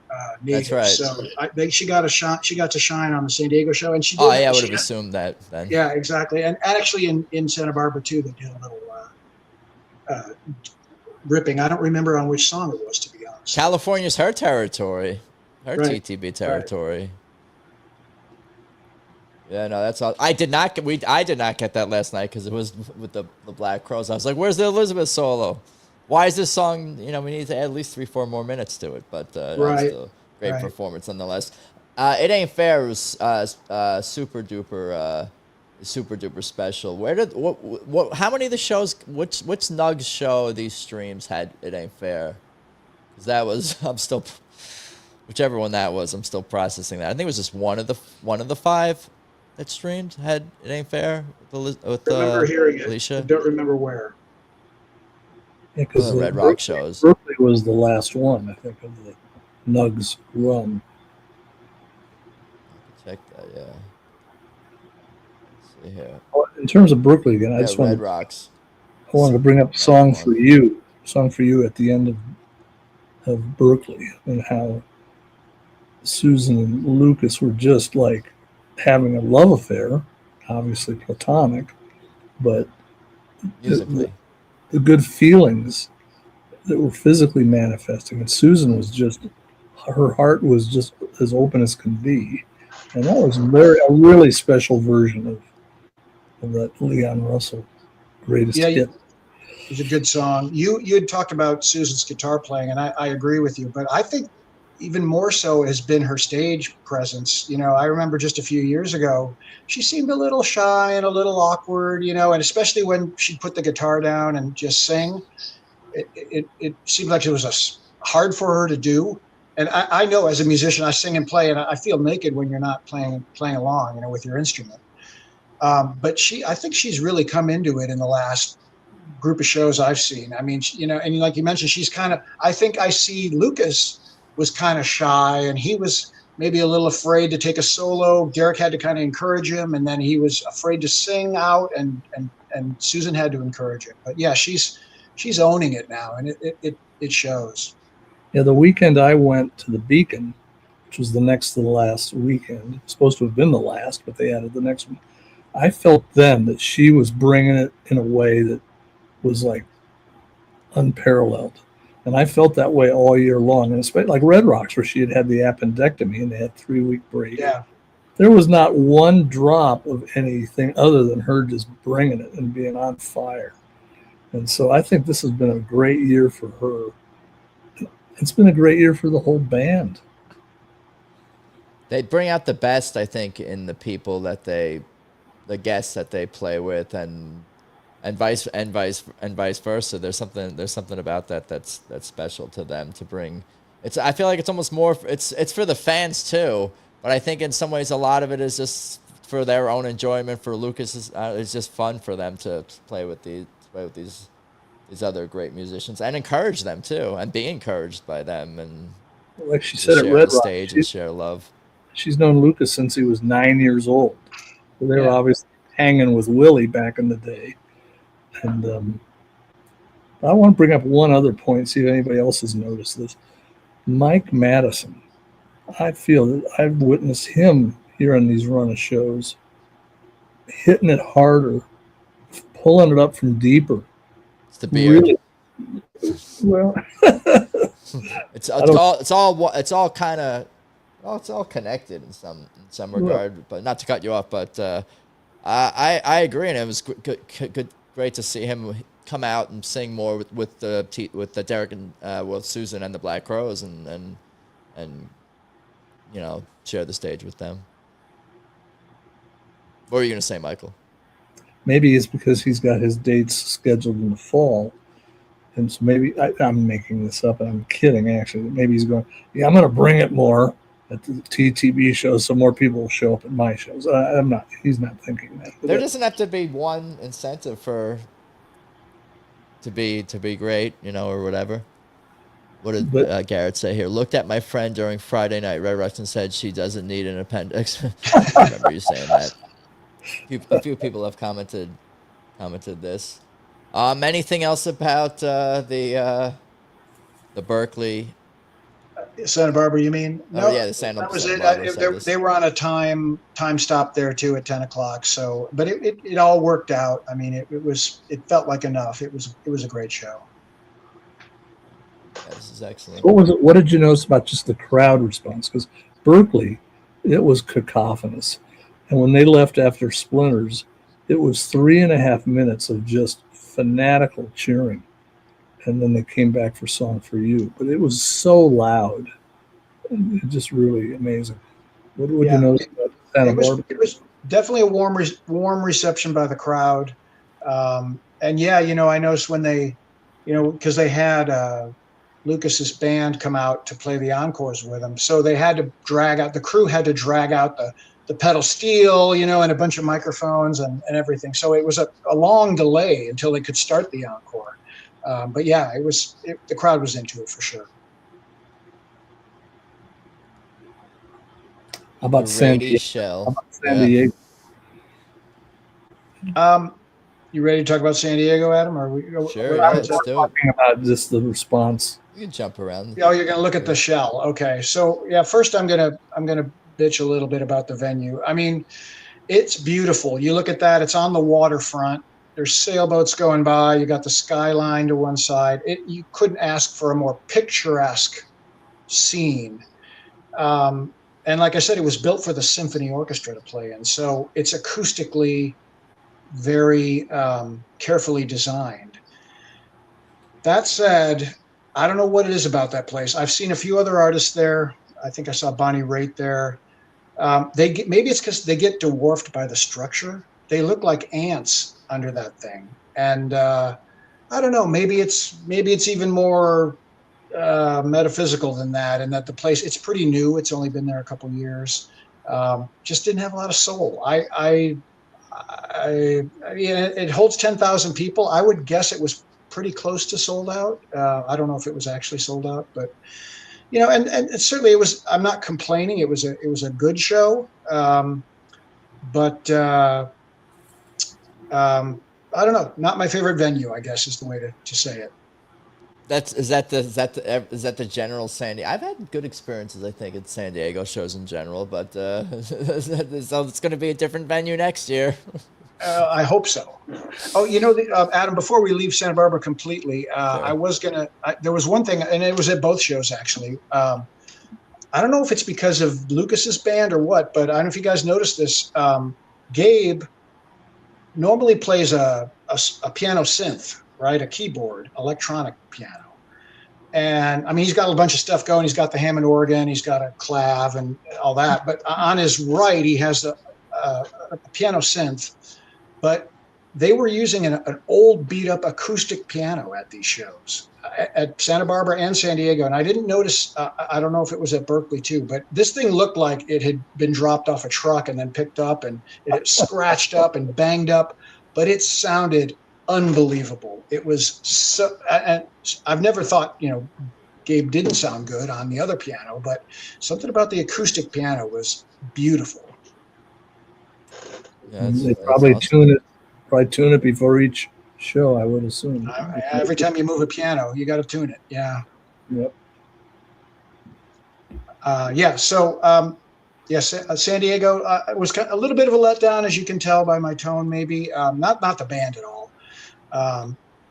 native, that's right. So she got to shine on the San Diego show, and she did. Oh yeah, I would have assumed that then. Yeah, exactly, and actually in Santa Barbara too, they did a little ripping. I don't remember on which song it was, to be honest. California's her territory, her Right. TTB territory. Right. Yeah, no, that's all. I did not get that last night because it was with the Black Crows. I was like, "Where's the Elizabeth solo? Why is this song? We need to add at least 3-4 more minutes to it." But Right. Still great performance nonetheless. It Ain't Fair was super duper special. How many of the shows? Which Nugs show these streams had It Ain't Fair? Because that was whichever one that was. I'm still processing that. I think it was just one of the 5 that streamed had It Ain't Fair with I remember hearing Alecia. it. I don't remember where. Yeah, because the Red Rock shows. Berkeley was the last one, I think, of the Nugs run. Check that, yeah. Let's see here. In terms of Berkeley, again, I just wanted to bring up Song for You at the end of Berkeley, and how Susan and Lucas were just like having a love affair, obviously platonic, but musically, the good feelings that were physically manifesting. And Susan was her heart was just as open as can be. And that was a really special version of that Leon Russell greatest hit. It was a good song. You had talked about Susan's guitar playing, and I agree with you, but I think even more so has been her stage presence. I remember just a few years ago, she seemed a little shy and a little awkward, and especially when she'd put the guitar down and just sing, it seemed like it was hard for her to do. And I know as a musician, I sing and play, and I feel naked when you're not playing along, with your instrument. But I think she's really come into it in the last group of shows I've seen. I mean, and like you mentioned, I think I see Lucas was kind of shy, and he was maybe a little afraid to take a solo. Derek had to kind of encourage him, and then he was afraid to sing out, and Susan had to encourage him. But yeah, she's owning it now, and it shows. Yeah, the weekend I went to the Beacon, which was the next to the last weekend, supposed to have been the last, but they added the next one. I felt then that she was bringing it in a way that was like unparalleled. And I felt that way all year long. And especially like Red Rocks, where she had the appendectomy and they had 3-week break. Yeah. There was not one drop of anything other than her just bringing it and being on fire. And so I think this has been a great year for her. It's been a great year for the whole band. They bring out the best, I think, in the people that the guests that they play with, and vice versa. There's something about that's special to them to bring. I feel like it's almost more. It's for the fans too, but I think in some ways a lot of it is just for their own enjoyment. For Lucas, it's just fun for them to play with these other great musicians and encourage them too, and be encouraged by them, and like she said at Red Rock, stage and share love. She's known Lucas since he was 9 years old. So they were obviously hanging with Willie back in the day. And I want to bring up one other point, see if anybody else has noticed this. Mike Mattison. I feel that I've witnessed him here on these run of shows hitting it harder, pulling it up from deeper. It's the beard. Really, well, it's all connected in some regard, but not to cut you off, but I agree, and it was great to see him come out and sing more with the Derek and with Susan and the Black Crows, and share the stage with them. What were you gonna say, Michael? Maybe it's because he's got his dates scheduled in the fall, And so maybe I'm making this up, and I'm kidding actually. Maybe he's going, yeah, I'm going to bring it more at the TTB shows so more people will show up at my shows. I'm not. He's not thinking that. There doesn't have to be one incentive for to be great, or whatever. What did Garrett say here? Looked at my friend during Friday night Red Rocks and said she doesn't need an appendix. I remember you saying that. A few people have commented this. Anything else about the Berkeley? Santa Barbara, you mean? No, yeah, the Santa. That was Santa it. Barbara They were on a time stop there too at 10 o'clock. So, but it all worked out. I mean, it felt like enough. It was a great show. Yeah, this is excellent. What was it? What did you notice about just the crowd response? Because Berkeley, it was cacophonous, and when they left after Splinters, it was 3.5 minutes of just fanatical cheering, and then they came back for Song for You. But it was so loud, and just really amazing. What would you notice about Santa Barbara? It was definitely a warm reception by the crowd, and yeah, I noticed when they, because they had Lucas's band come out to play the encores with him. So they had to the crew had to drag out the pedal steel, and a bunch of microphones and everything. So it was a long delay until they could start the encore. But yeah, the crowd was into it for sure. How about San Diego? You ready to talk about San Diego, Adam? Or sure, let's do it. Talking about just the response. You can jump around. Oh, you're going to look at the shell. Okay. So yeah, first I'm going to bitch a little bit about the venue. I mean, it's beautiful. You look at that, it's on the waterfront. There's sailboats going by. You got the skyline to one side. You couldn't ask for a more picturesque scene. And like I said, it was built for the symphony orchestra to play in. So it's acoustically very carefully designed. That said, I don't know what it is about that place. I've seen a few other artists there. I think I saw Bonnie Raitt there. Maybe it's because they get dwarfed by the structure. They look like ants under that thing, and I don't know. Maybe it's even more metaphysical than that, and that the place, it's pretty new. It's only been there a couple years. Just didn't have a lot of soul. It holds 10,000 people. I would guess it was pretty close to sold out. I don't know if it was actually sold out, but and certainly it was. I'm not complaining. It was a good show, but I don't know. Not my favorite venue, I guess, is the way to say it. Is that the general San Diego? I've had good experiences, I think, at San Diego shows in general, but so it's going to be a different venue next year. I hope so. Oh, Adam, before we leave Santa Barbara completely, sure. There was one thing, and it was at both shows actually. I don't know if it's because of Lucas's band or what, but I don't know if you guys noticed this. Gabe normally plays a piano synth, right? A keyboard, electronic piano. And I mean, he's got a bunch of stuff going. He's got the Hammond organ, he's got a clav and all that. But on his right, he has a piano synth. But they were using an old beat up acoustic piano at these shows at Santa Barbara and San Diego. And I didn't notice, I don't know if it was at Berkeley too, but this thing looked like it had been dropped off a truck and then picked up and it scratched up and banged up, but it sounded unbelievable. It was so, and I've never thought, Gabe didn't sound good on the other piano, but something about the acoustic piano was beautiful. Yeah, they probably awesome. tune it before each show, I would assume. Every time you move a piano, you got to tune it. Yeah. Yep. San Diego was a little bit of a letdown, as you can tell by my tone, maybe. Not the band at all.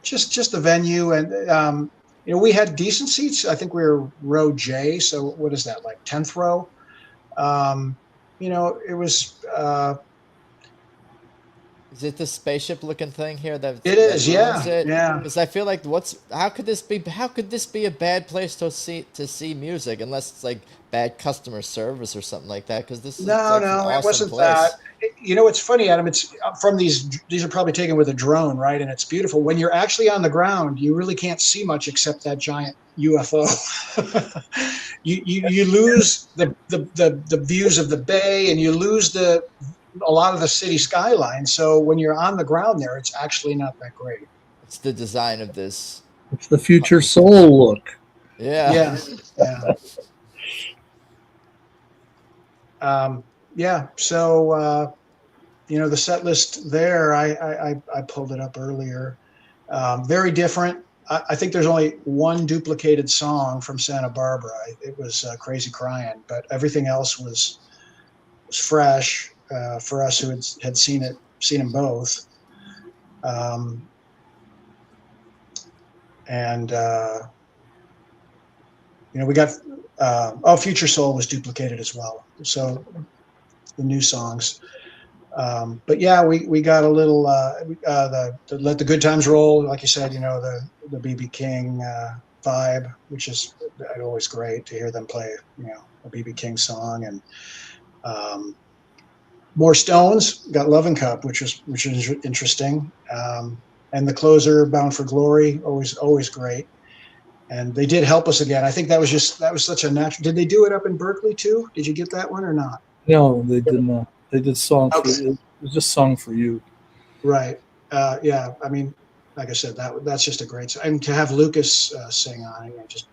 Just the venue, and we had decent seats. I think we were row J, so what is that, like 10th row? It was. Is it the spaceship looking thing here? That it is, yeah. Yeah. Because I feel like how could this be a bad place to see music unless it's like bad customer service or something like that? Because this is no, awesome it wasn't place. that. it's funny, Adam. It's from these are probably taken with a drone, right? And it's beautiful. When you're actually on the ground, you really can't see much except that giant UFO. you lose the views of the bay, and you lose a lot of the city skyline. So when you're on the ground there, it's actually not that great. It's the design of this. It's the future soul look. Yeah. Yeah. So, the set list there, I pulled it up earlier. Very different. I think there's only one duplicated song from Santa Barbara. It was Crazy Crying, but everything else was fresh for us who had seen them both. We got Future Soul was duplicated as well. So the new songs. But yeah, we got a little the Let the Good Times Roll, like you said, the BB King vibe, which is always great to hear them play, a BB King song. And more Stones, got Lovin' Cup, which is interesting. And the closer, Bound for Glory, always great. And they did Help Us Again. I think that was such a natural. Did they do it up in Berkeley too? Did you get that one or not? No, they did not. They did Song for You. It was just Song for You. Right. Yeah. I mean, like I said, that's just a great song. And to have Lucas sing on it, just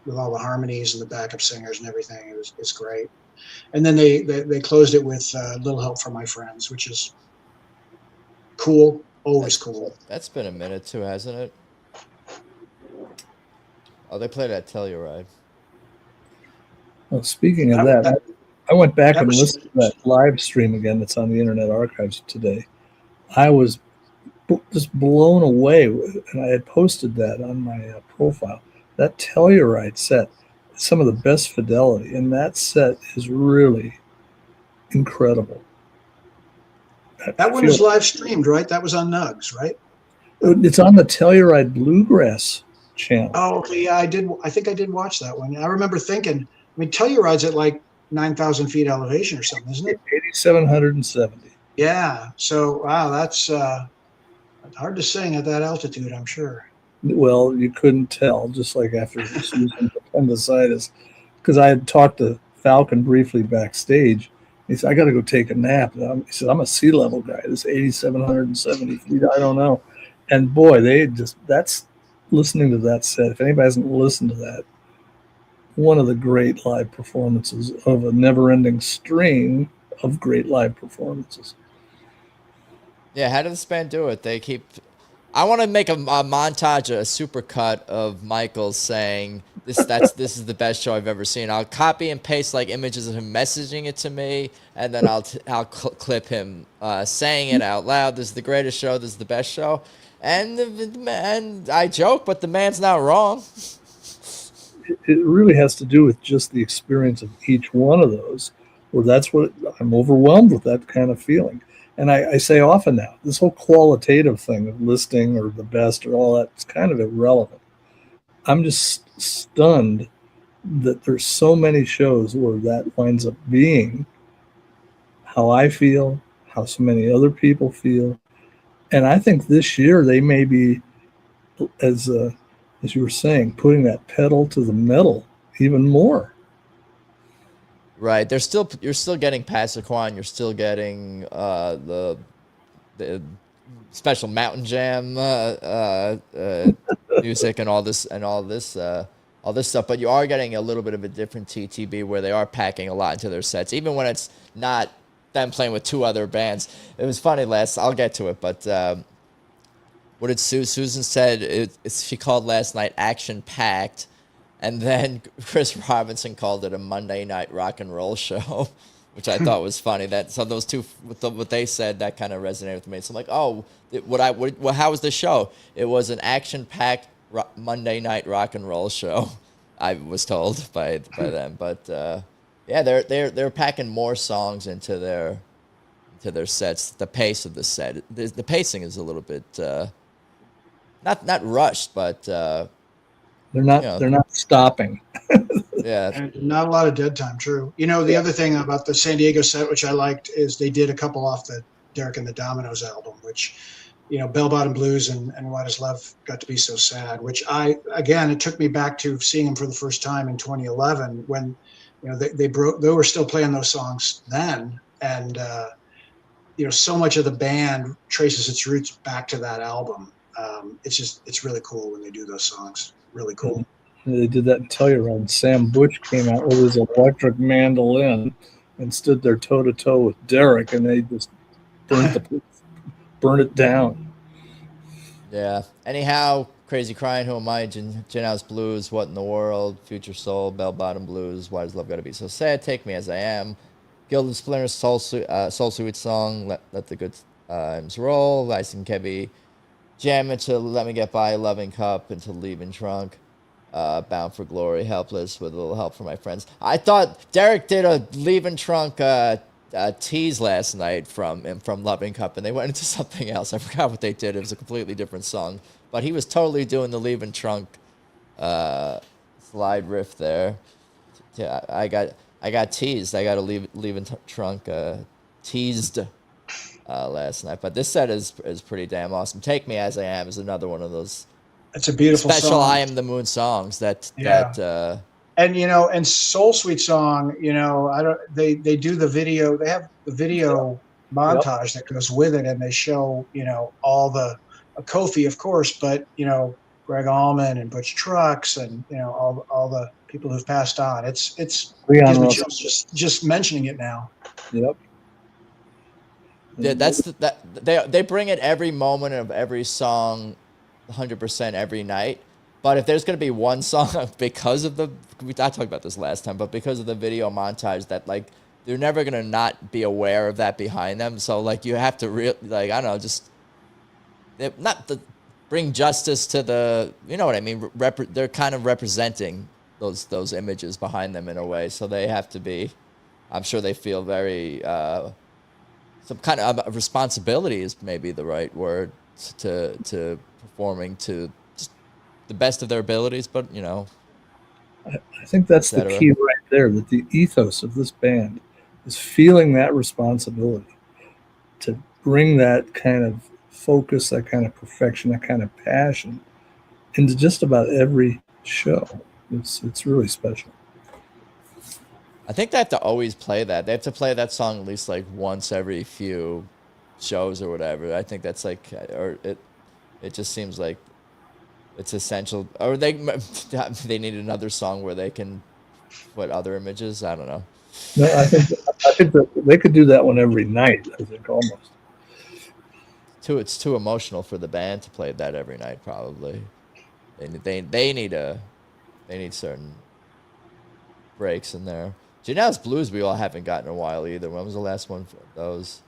with all the harmonies and the backup singers and everything, it's great. And then they closed it with Little Help from My Friends, which is cool. Always cool. That's been a minute too, hasn't it? Oh, they played at Telluride. Well, speaking of that, I went back and listened to that live stream again that's on the Internet Archives today. I was just blown away, and I had posted that on my profile. That Telluride set, some of the best fidelity, and that set is really incredible. That one was live streamed, right? That was on Nugs, right? It's on the Telluride Bluegrass channel. Oh, okay. Yeah, I did. I think I did watch that one. I remember thinking, Telluride's at like 9,000 feet elevation or something, isn't it? 8,770. Yeah. So, wow, that's hard to sing at that altitude, I'm sure. Well, you couldn't tell, just like after Susan appendicitis, because I had talked to Falcon briefly backstage. He said, I got to go take a nap. He said, I'm a sea level guy. This 8,770 feet, I don't know. And boy, that's listening to that set. If anybody hasn't listened to that, one of the great live performances of a never-ending string of great live performances. Yeah, how did this band do it? I want to make a montage, a supercut of Michael saying this is the best show I've ever seen. I'll copy and paste like images of him messaging it to me, and then I'll clip him saying it out loud. This is the greatest show. This is the best show. And I joke, but the man's not wrong. It really has to do with just the experience of each one of those, where that's what I'm overwhelmed with, that kind of feeling. And I say often now, this whole qualitative thing of listing or the best or all that, it's kind of irrelevant. I'm just stunned that there's so many shows where that winds up being how I feel, how so many other people feel. And I think this year they may be, as you were saying, putting that pedal to the metal even more. Right. You're still getting Passaquan. You're still getting the special Mountain Jam music and all this stuff. But you are getting a little bit of a different TTB where they are packing a lot into their sets, even when it's not them playing with two other bands. It was funny I'll get to it, but what did Susan said? She called last night action packed. And then Chris Robinson called it a Monday night rock and roll show, which I thought was funny. So those two, what they said, that kind of resonated with me. So I'm like, how was the show? It was an action-packed Monday night rock and roll show. I was told by them, but yeah, they're packing more songs into their sets. The pace of the set, the pacing is a little bit not rushed, but. They're not stopping. Yeah. And not a lot of dead time, true. You know, the other thing about the San Diego set, which I liked, is they did a couple off the Derek and the Dominoes album, which, you know, Bell Bottom Blues and Why Does Love Got to Be So Sad, which again, it took me back to seeing them for the first time in 2011 when, you know, they were still playing those songs then. And, you know, so much of the band traces its roots back to that album. It's really cool when they do those songs. Really cool. They did that in Telluride. Sam Butch came out with his electric mandolin and stood there toe to toe with Derek, and they just burnt it down. Yeah. Anyhow, Crazy Crying, Who Am I, Gin House Blues, What in the World, Future Soul, Bell Bottom Blues, Why Does Love Gotta Be So Sad, Take Me As I Am, Gilded Splinter's Soul Sweet Song, Let the Good Times Roll, Icing Kebbi, Jam into Let Me Get By, Loving Cup, into Leaving Trunk, Bound for Glory, Helpless, with a little help from my friends. I thought Derek did a Leaving Trunk tease last night from Loving Cup, and they went into something else. I forgot what they did. It was a completely different song, but he was totally doing the Leaving Trunk slide riff there. Yeah, I got teased. I got a Leaving Trunk teased last night, but this set is pretty damn awesome. Take Me As I Am is another one of those. It's a beautiful special song. I Am the Moon songs that and you know, and Soul Sweet Song, you know, they do the video, they have the video montage that goes with it, and they show, you know, all the Kofi, of course, but you know, Greg Allman and Butch Trucks and you know, all the people who've passed on. It gives me chills just mentioning it now. Yep. Yeah, they bring it every moment of every song, 100% every night. But if there's going to be one song because of I talked about this last time, but because of the video montage that like they're never going to not be aware of that behind them. So like you have to like, I don't know, just bring justice to the, you know what I mean? They're kind of representing those images behind them in a way. So they have to be, I'm sure they feel very, some kind of responsibility is maybe the right word to performing to the best of their abilities, but you know, I think that's the key right there, that the ethos of this band is feeling that responsibility to bring that kind of focus, that kind of perfection, that kind of passion into just about every show. It's really special. I think they have to always play that. They have to play that song at least like once every few shows or whatever. I think that's like, or it just seems like it's essential. Or they need another song where they can put other images. I don't know. No, I think that they could do that one every night. I think almost. It's too emotional for the band to play that every night. Probably, they need certain breaks in there. Janelle's Blues we all haven't gotten in a while either. When was the last one for those?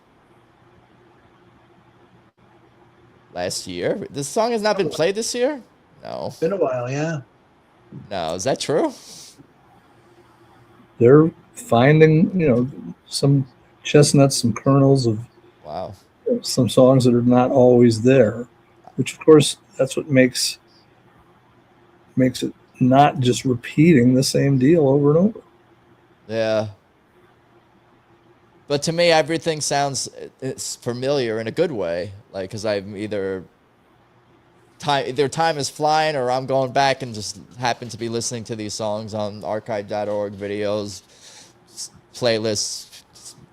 Last year? This song has not been played this year? No. It's been a while, yeah. No, is that true? They're finding, you know, some chestnuts, some kernels of some songs that are not always there, which of course that's what makes it not just repeating the same deal over and over. Yeah. But to me, everything it's familiar in a good way. Like, because I'm either time is flying or I'm going back and just happen to be listening to these songs on archive.org videos, playlists,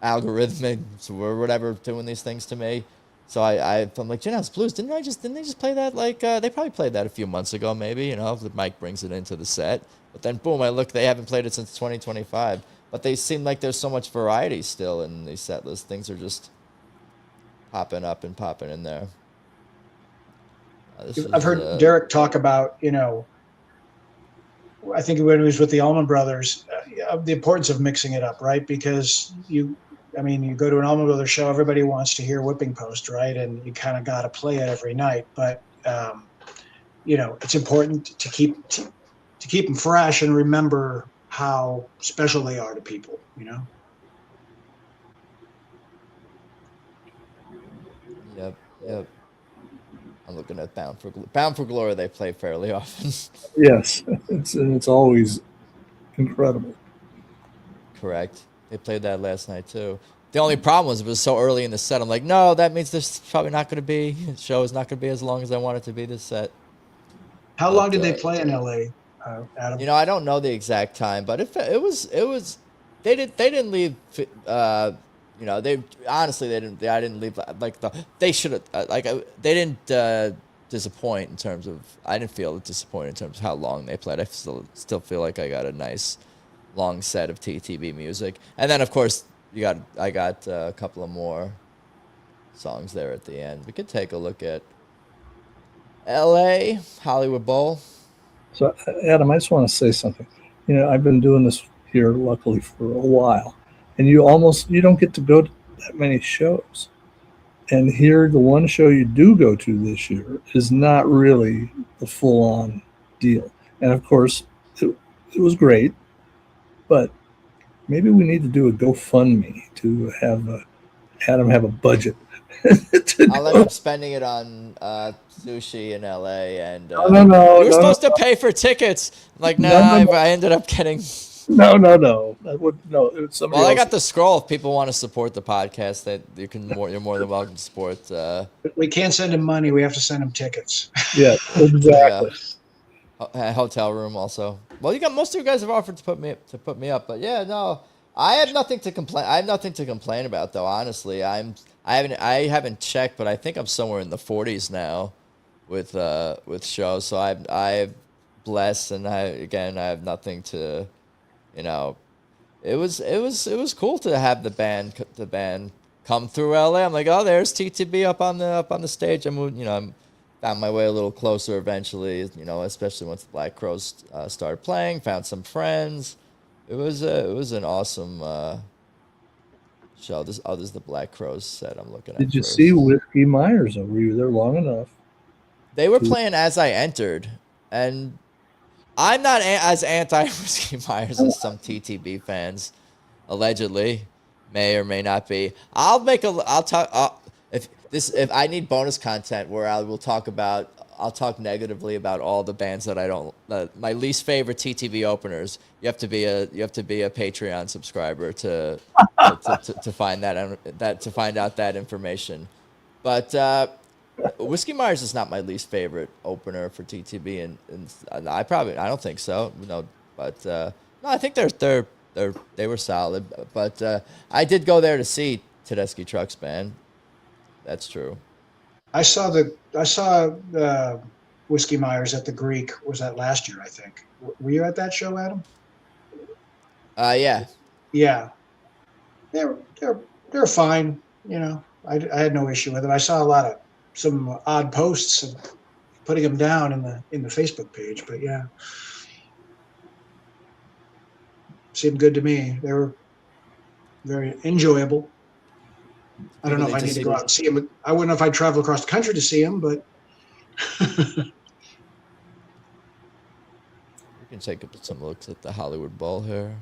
algorithmic, or whatever, doing these things to me. So I'm like, Gin House Blues, didn't they just play that? Like, they probably played that a few months ago, maybe, you know, if Mike brings it into the set. But then, boom, I look, they haven't played it since 2025. But they seem like there's so much variety still in these set lists. Things are just popping up and popping in there. I've heard Derek talk about, you know, I think when he was with the Allman Brothers, the importance of mixing it up, right? Because you go to an Allman Brothers show, everybody wants to hear Whipping Post, right? And you kind of got to play it every night. But, you know, it's important to keep them fresh and remember how special they are to people, you know? Yep. I'm looking at Bound for Glory. They play fairly often. Yes, it's always incredible. Correct. They played that last night too. The only problem was it was so early in the set. I'm like, no, that means this is probably not going to be. The show is not going to be as long as I want it to be this set. How But, long did they play in LA, Adam? I don't know the exact time, but it was they didn't leave. They honestly they didn't. I didn't leave like they should have they didn't disappoint in terms of. I didn't feel disappointed in terms of how long they played. I still feel like I got a nice long set of TTB music, and then of course I got a couple of more songs there at the end. We could take a look at LA Hollywood Bowl. So, Adam, I just want to say something. I've been doing this here, luckily, for a while, and you don't get to go to that many shows. And here, the one show you do go to this year is not really the full-on deal. And of course, it was great, but maybe we need to do a GoFundMe to have Adam have a budget. I'll end up spending it on sushi in LA, and No, you were supposed to pay for tickets. I'm like, I ended up getting. No. That would no. It was somebody Well, I else. got the scroll. If people want to support the podcast, that you're more than welcome to support. We can't send him money. We have to send him tickets. Yeah, exactly. Hotel room also. Well, most of you guys have offered to put me up, but yeah, no, I have nothing to complain. I have nothing to complain about, though. Honestly, I haven't checked, but I think I'm somewhere in the 40s now with shows. So I'm blessed, and I have nothing to, It was cool to have the band come through LA. I'm like, oh, there's TTB up on the stage. I'm found my way a little closer eventually, especially once the Black Crowes started playing. Found some friends. It was an awesome show. This is the Black Crowes set I'm looking at. Did you first. see Whiskey Myers? Were you there long enough? They were playing as I entered, and I'm not as anti-Whiskey Myers as some TTB fans allegedly may or may not be. I'll talk if I need bonus content where I'll talk negatively about all the bands that I don't my least favorite TTV openers. You have to be a Patreon subscriber to find to find out that information. But Whiskey Myers is not my least favorite opener for TTB, and I don't think so. But no, I think they were solid. But I did go there to see Tedeschi Trucks Band. That's true. I saw Whiskey Myers at the Greek. Was that last year? I think. Were you at that show, Adam? Yeah. Yeah. They're fine. I had no issue with them. I saw some odd posts and putting them down in the Facebook page, but yeah, seemed good to me. They were very enjoyable. I don't know if I need to go out and see them. I wouldn't know if I'd travel across the country to see them, but We can take some looks at the Hollywood Bowl here.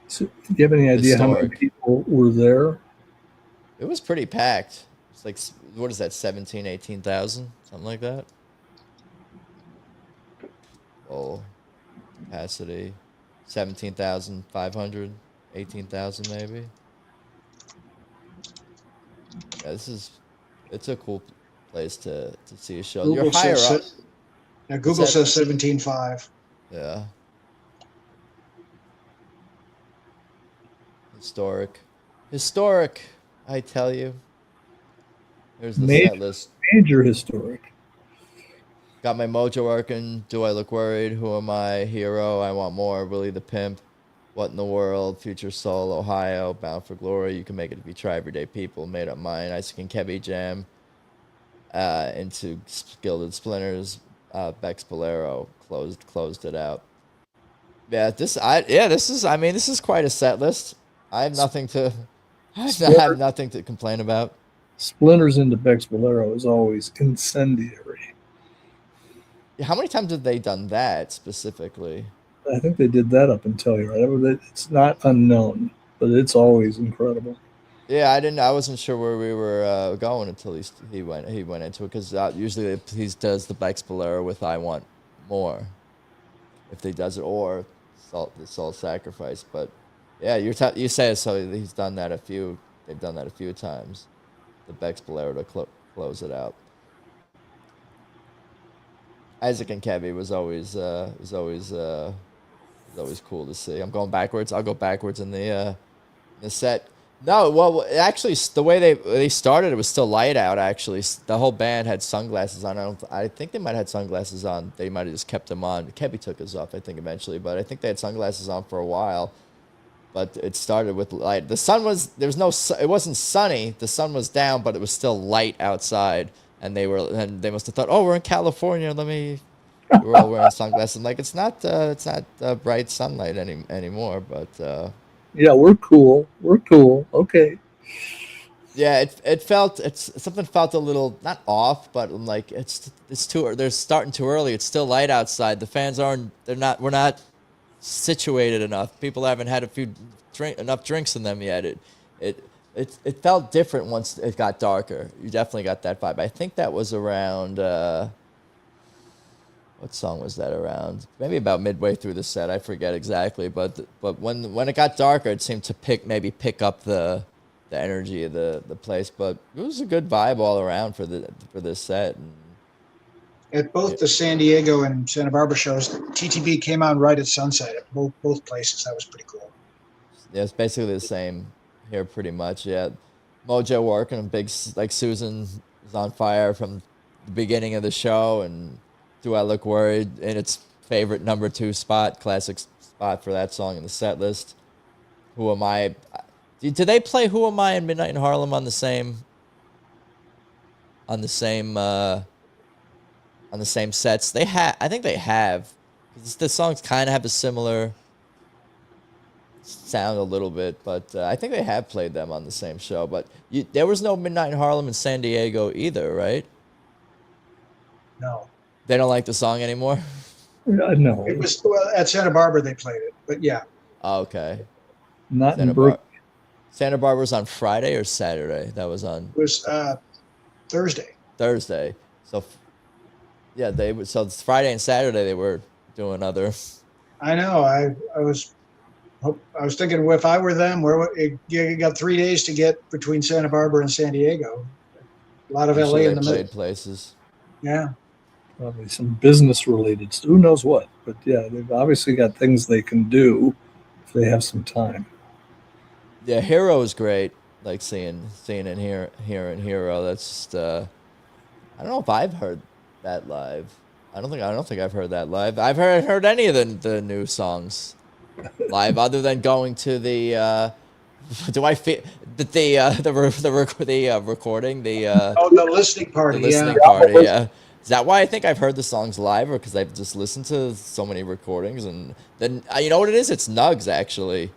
So, do you have any idea how many people were there? It was pretty packed. It's like, what is that, 17,000, 18,000? Something like that. Bowl capacity, 17,500, 18,000 maybe. Yeah, it's a cool place to see a show. You're higher up. Yeah, Google says 17.5. Yeah. Historic, I tell you. There's the set list. Major historic. Got my mojo working. Do I look worried? Who am I? Hero. I want more. Willie the Pimp. What in the world? Future Soul. Ohio. Bound for Glory. You can make it if you try. Everyday People. Made Up Mine. Isaac and Kebbi Jam. Into Gilded Splinters. Bex Bolero closed it out. Yeah, this is quite a set list. I have nothing to complain about. Splinters into Bex Bolero is always incendiary. How many times have they done that specifically? I think they did that up until you, right? It's not unknown, but it's always incredible. Yeah, I wasn't sure where we were going until he went into it because usually he does the Bex Bolero with "I Want More," if he does it, or the Soul Sacrifice. But yeah, you say it, so he's done that a few. They've done that a few times. The Bex Bolero to close it out. Isaac and Kebbi was always cool to see. I'm going backwards. I'll go backwards in the set. No, well, actually, the way they started, it was still light out. Actually, the whole band had sunglasses on. I think they might have had sunglasses on. They might have just kept them on. Kebbi took his off, I think, eventually, but I think they had sunglasses on for a while. But it started with light. The sun was it wasn't sunny. The sun was down, but it was still light outside. And they must have thought, oh, we're in California. We're all wearing sunglasses. I'm like, it's not bright sunlight anymore, but. Yeah, we're cool. We're cool. Okay. Yeah, something felt a little not off, but I'm like it's too they're starting too early. It's still light outside. The fans we're not situated enough. People haven't had enough drinks in them yet. It felt different once it got darker. You definitely got that vibe. I think that was around what song was that around? Maybe about midway through the set. I forget exactly, but when it got darker, it seemed to pick up the energy of the place. But it was a good vibe all around for this set. And, At both the San Diego and Santa Barbara shows, TTB came on right at sunset at both places. That was pretty cool. Yeah, it's basically the same here, pretty much. Yeah, Mojo working, big like Susan was on fire from the beginning of the show, and Do I Look Worried in its favorite number 2 spot, classic spot for that song in the set list. Who Am I? Did they play Who Am I and Midnight in Harlem on the same sets? I think they have. The songs kind of have a similar sound a little bit, but I think they have played them on the same show. But there was no Midnight in Harlem in San Diego either, right? No. They don't like the song anymore? No. It was at Santa Barbara they played it, but yeah. Oh, okay. Not in Berkeley. Santa Barbara was on Friday or Saturday? That was on. It was Thursday. Thursday. So, yeah, so Friday and Saturday they were doing other. I know. I was thinking if I were them, you got 3 days to get between Santa Barbara and San Diego. A lot of LA in the middle. Places. Yeah. Probably some business related. Who knows what? But yeah, they've obviously got things they can do if they have some time. Yeah, Hero is great. Like seeing and hearing Hero. That's just I don't know if I've heard that live. I don't think I've heard that live. I've heard any of the new songs live other than going to the do I feel the recording the listening party. The listening party, yeah. Is that why I think I've heard the songs live, or because I've just listened to so many recordings? And then you know what it is? It's Nugs actually.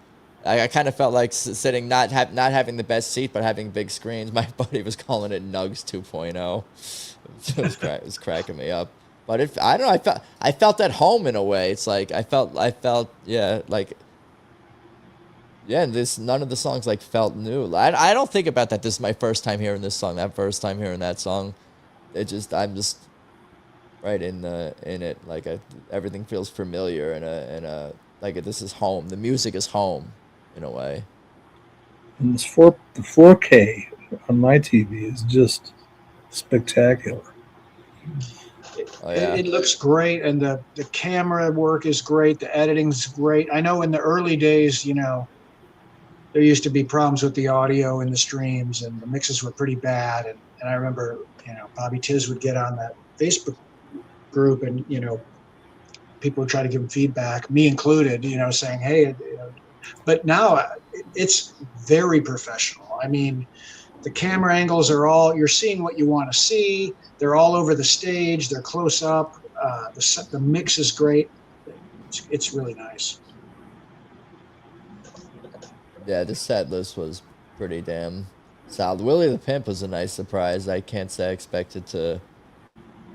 I kind of felt like sitting not having the best seat, but having big screens. My buddy was calling it Nugs 2.0. It was cracking me up. But I don't know, I felt at home in a way. It's like I felt yeah, like yeah. None of the songs like felt new. I don't think about that. This is my first time hearing this song. That first time hearing that song, I'm just right in it. Like everything feels familiar and like this is home. The music is home, in a way. And the 4K on my TV is just spectacular. Oh, yeah. It looks great, and the camera work is great. The editing's great. I know in the early days, there used to be problems with the audio in the streams, and the mixes were pretty bad. And I remember, Bobby Tiz would get on that Facebook group, and people would try to give him feedback, me included, saying, hey, but now it's very professional. I mean, the camera angles you're seeing what you want to see. They're all over the stage. They're close up. The mix is great. It's really nice. Yeah, this set list was pretty damn solid. Willie the Pimp was a nice surprise. I can't say I expected to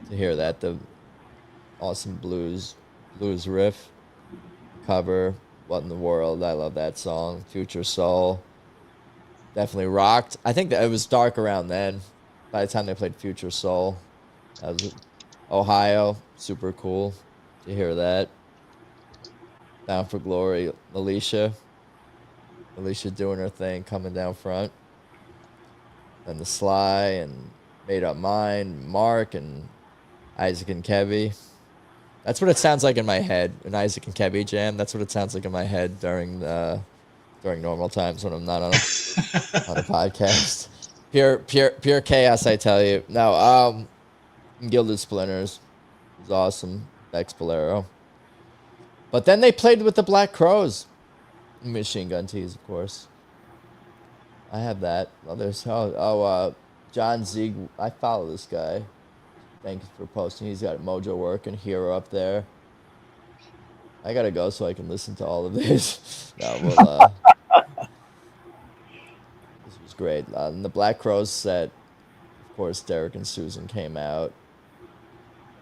hear that. The awesome blues riff cover. What in the World? I love that song. Future Soul. definitely rocked. I think that it was dark around then. By the time they played Future Soul, that was Ohio, super cool to hear that. Down for Glory, Alecia doing her thing, coming down front. Then the Sly and Made Up Mind, Mark and Isaac and Kebbi. That's what it sounds like in my head. An Isaac and Kebbi jam. That's what it sounds like in my head during normal times when I'm not on a podcast. Pure chaos, I tell you. No, Gilded Splinters was awesome. Bex Bolero. But then they played with the Black Crows. Machine Gun Tees, of course. I have that. Oh, there's John Zieg. I follow this guy. Thanks for posting. He's got Mojo Work and Hero up there. I gotta go so I can listen to all of this. No, well, this was great. And the Black Crows set, of course, Derek and Susan came out.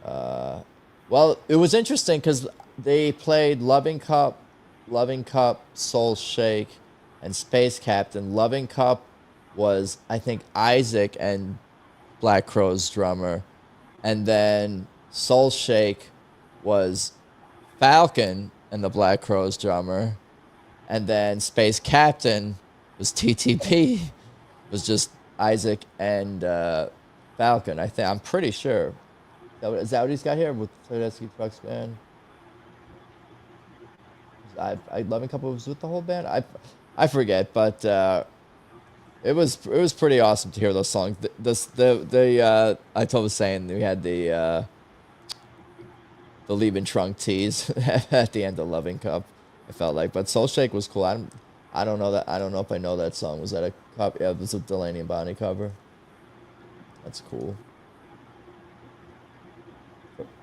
Well, it was interesting because they played Loving Cup, Soul Shake, and Space Captain. Loving Cup was, I think, Isaac and Black Crow's drummer. And then Soul Shake was Falcon and the Black Crow's drummer. And then Space Captain was TTP. Was just Isaac and Falcon. I'm pretty sure. Is that what he's got here with Tedeschi Trucks Band? I Loving Couple was with the whole band. I forget, but it was pretty awesome to hear those songs. I was saying we had the Lieben Trunk tees at the end of Loving Cup. I felt like, but Soul Shake was cool. I don't know that. I don't know if I know that song. Was that a cover? Yeah, it was a Delaney and Bonnie cover. That's cool.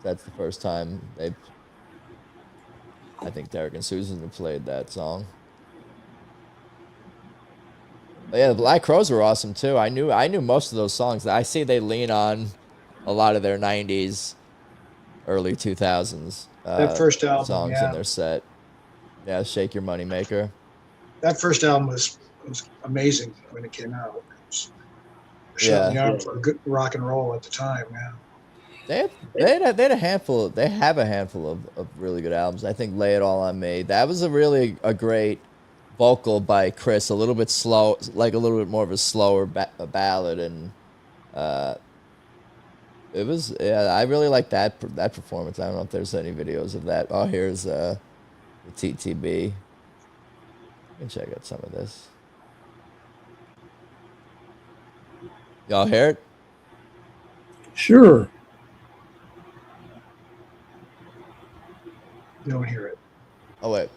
That's the first time I think Derek and Susan have played that song. But yeah, the Black Crows were awesome too. I knew most of those songs. I see they lean on a lot of their 90s, early 2000s That first album, songs in their set. Yeah, Shake Your Money Maker. That first album was amazing when it came out. It was shutting down for good rock and roll at the time. Yeah. They had a handful. They have a handful of really good albums. I think "Lay It All on Me." That was a great vocal by Chris. A little bit slow, like a little bit more of a slower ballad, and it was. Yeah, I really like that performance. I don't know if there's any videos of that. Oh, here's the TTB. You can check out some of this. Y'all hear it? Sure. You don't hear it. Oh, wait.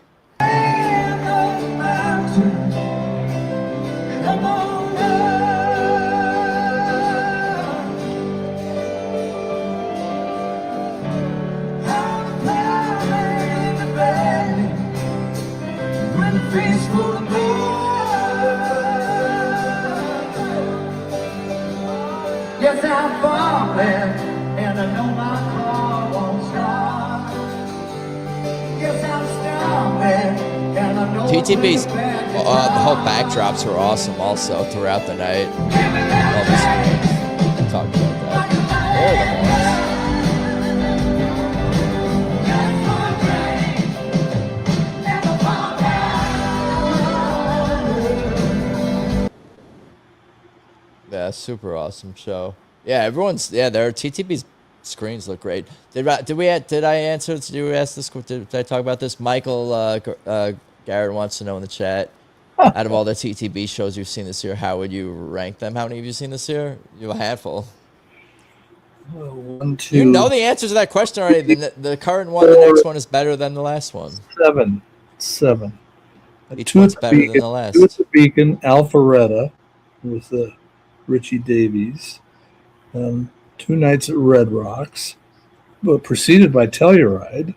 Yes, I'm falling, and I know my car won't start. Yes, I'm stumbling, and I know TTB's the whole backdrops were awesome also throughout the night. Talk about that. Yeah, super awesome show. Yeah, their TTB's screens look great. Did I answer? Did you ask this? Did I talk about this? Michael Garrett wants to know in the chat. Out of all the TTB shows you've seen this year, how would you rank them? How many have you seen this year? You have a handful. 1, 2. You know the answer to that question already. The current one, the next one is better than the last one. 7. Each one's better than the last. 2 at the Beacon, Alpharetta with Richie Davies. 2 nights at Red Rocks, but preceded by Telluride,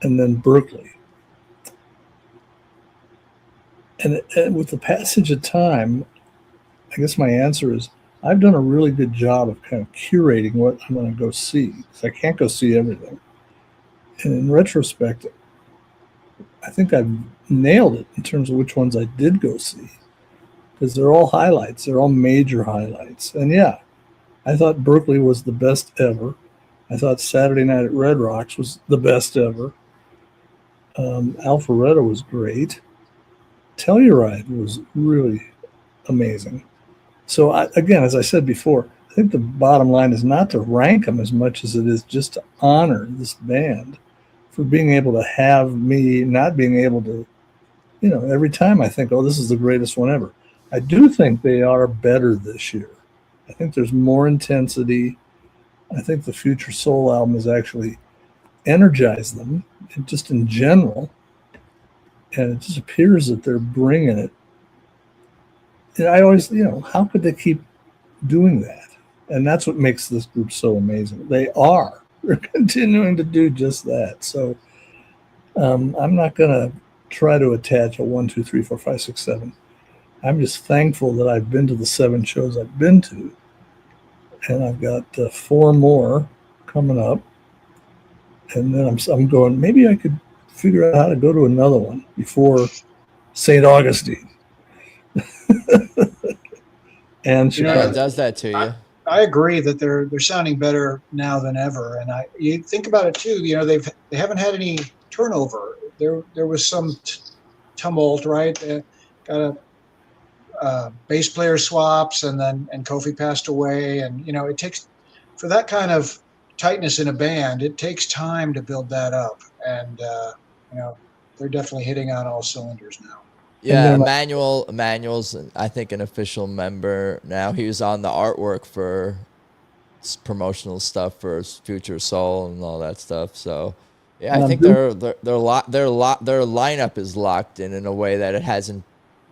and then Berkeley. And with the passage of time, I guess my answer is I've done a really good job of kind of curating what I'm going to go see, because I can't go see everything. And in retrospect, I think I've nailed it in terms of which ones I did go see. because they're all highlights. They're all major highlights. And yeah, I thought Berkeley was the best ever. I thought Saturday Night at Red Rocks was the best ever. Alpharetta was great. Telluride was really amazing. So again, as I said before, I think the bottom line is not to rank them as much as it is just to honor this band for being able to have me not being able to, every time I think, oh, this is the greatest one ever. I do think they are better this year. I think there's more intensity. I think the Future Soul album has actually energized them, just in general. And it just appears that they're bringing it. And I always, how could they keep doing that? And that's what makes this group so amazing. They're continuing to do just that. So I'm not going to try to attach a 1, 2, 3, 4, 5, 6, 7. I'm just thankful that I've been to the 7 shows I've been to. And I've got 4 more coming up. And then I'm going, maybe I could figure out how to go to another one before St. Augustine. And Chicago. It does that to you. I agree that they're sounding better now than ever. And you think about it too, they haven't had any turnover. There was some tumult, right? They got a bass player swaps, and Kofi passed away. And it takes, for that kind of tightness in a band, it takes time to build that up. And they're definitely hitting on all cylinders now. Yeah, Emmanuel's, I think, an official member now. He was on the artwork for promotional stuff for Future Soul and all that stuff. So, yeah, I think their lineup is locked in a way that it hasn't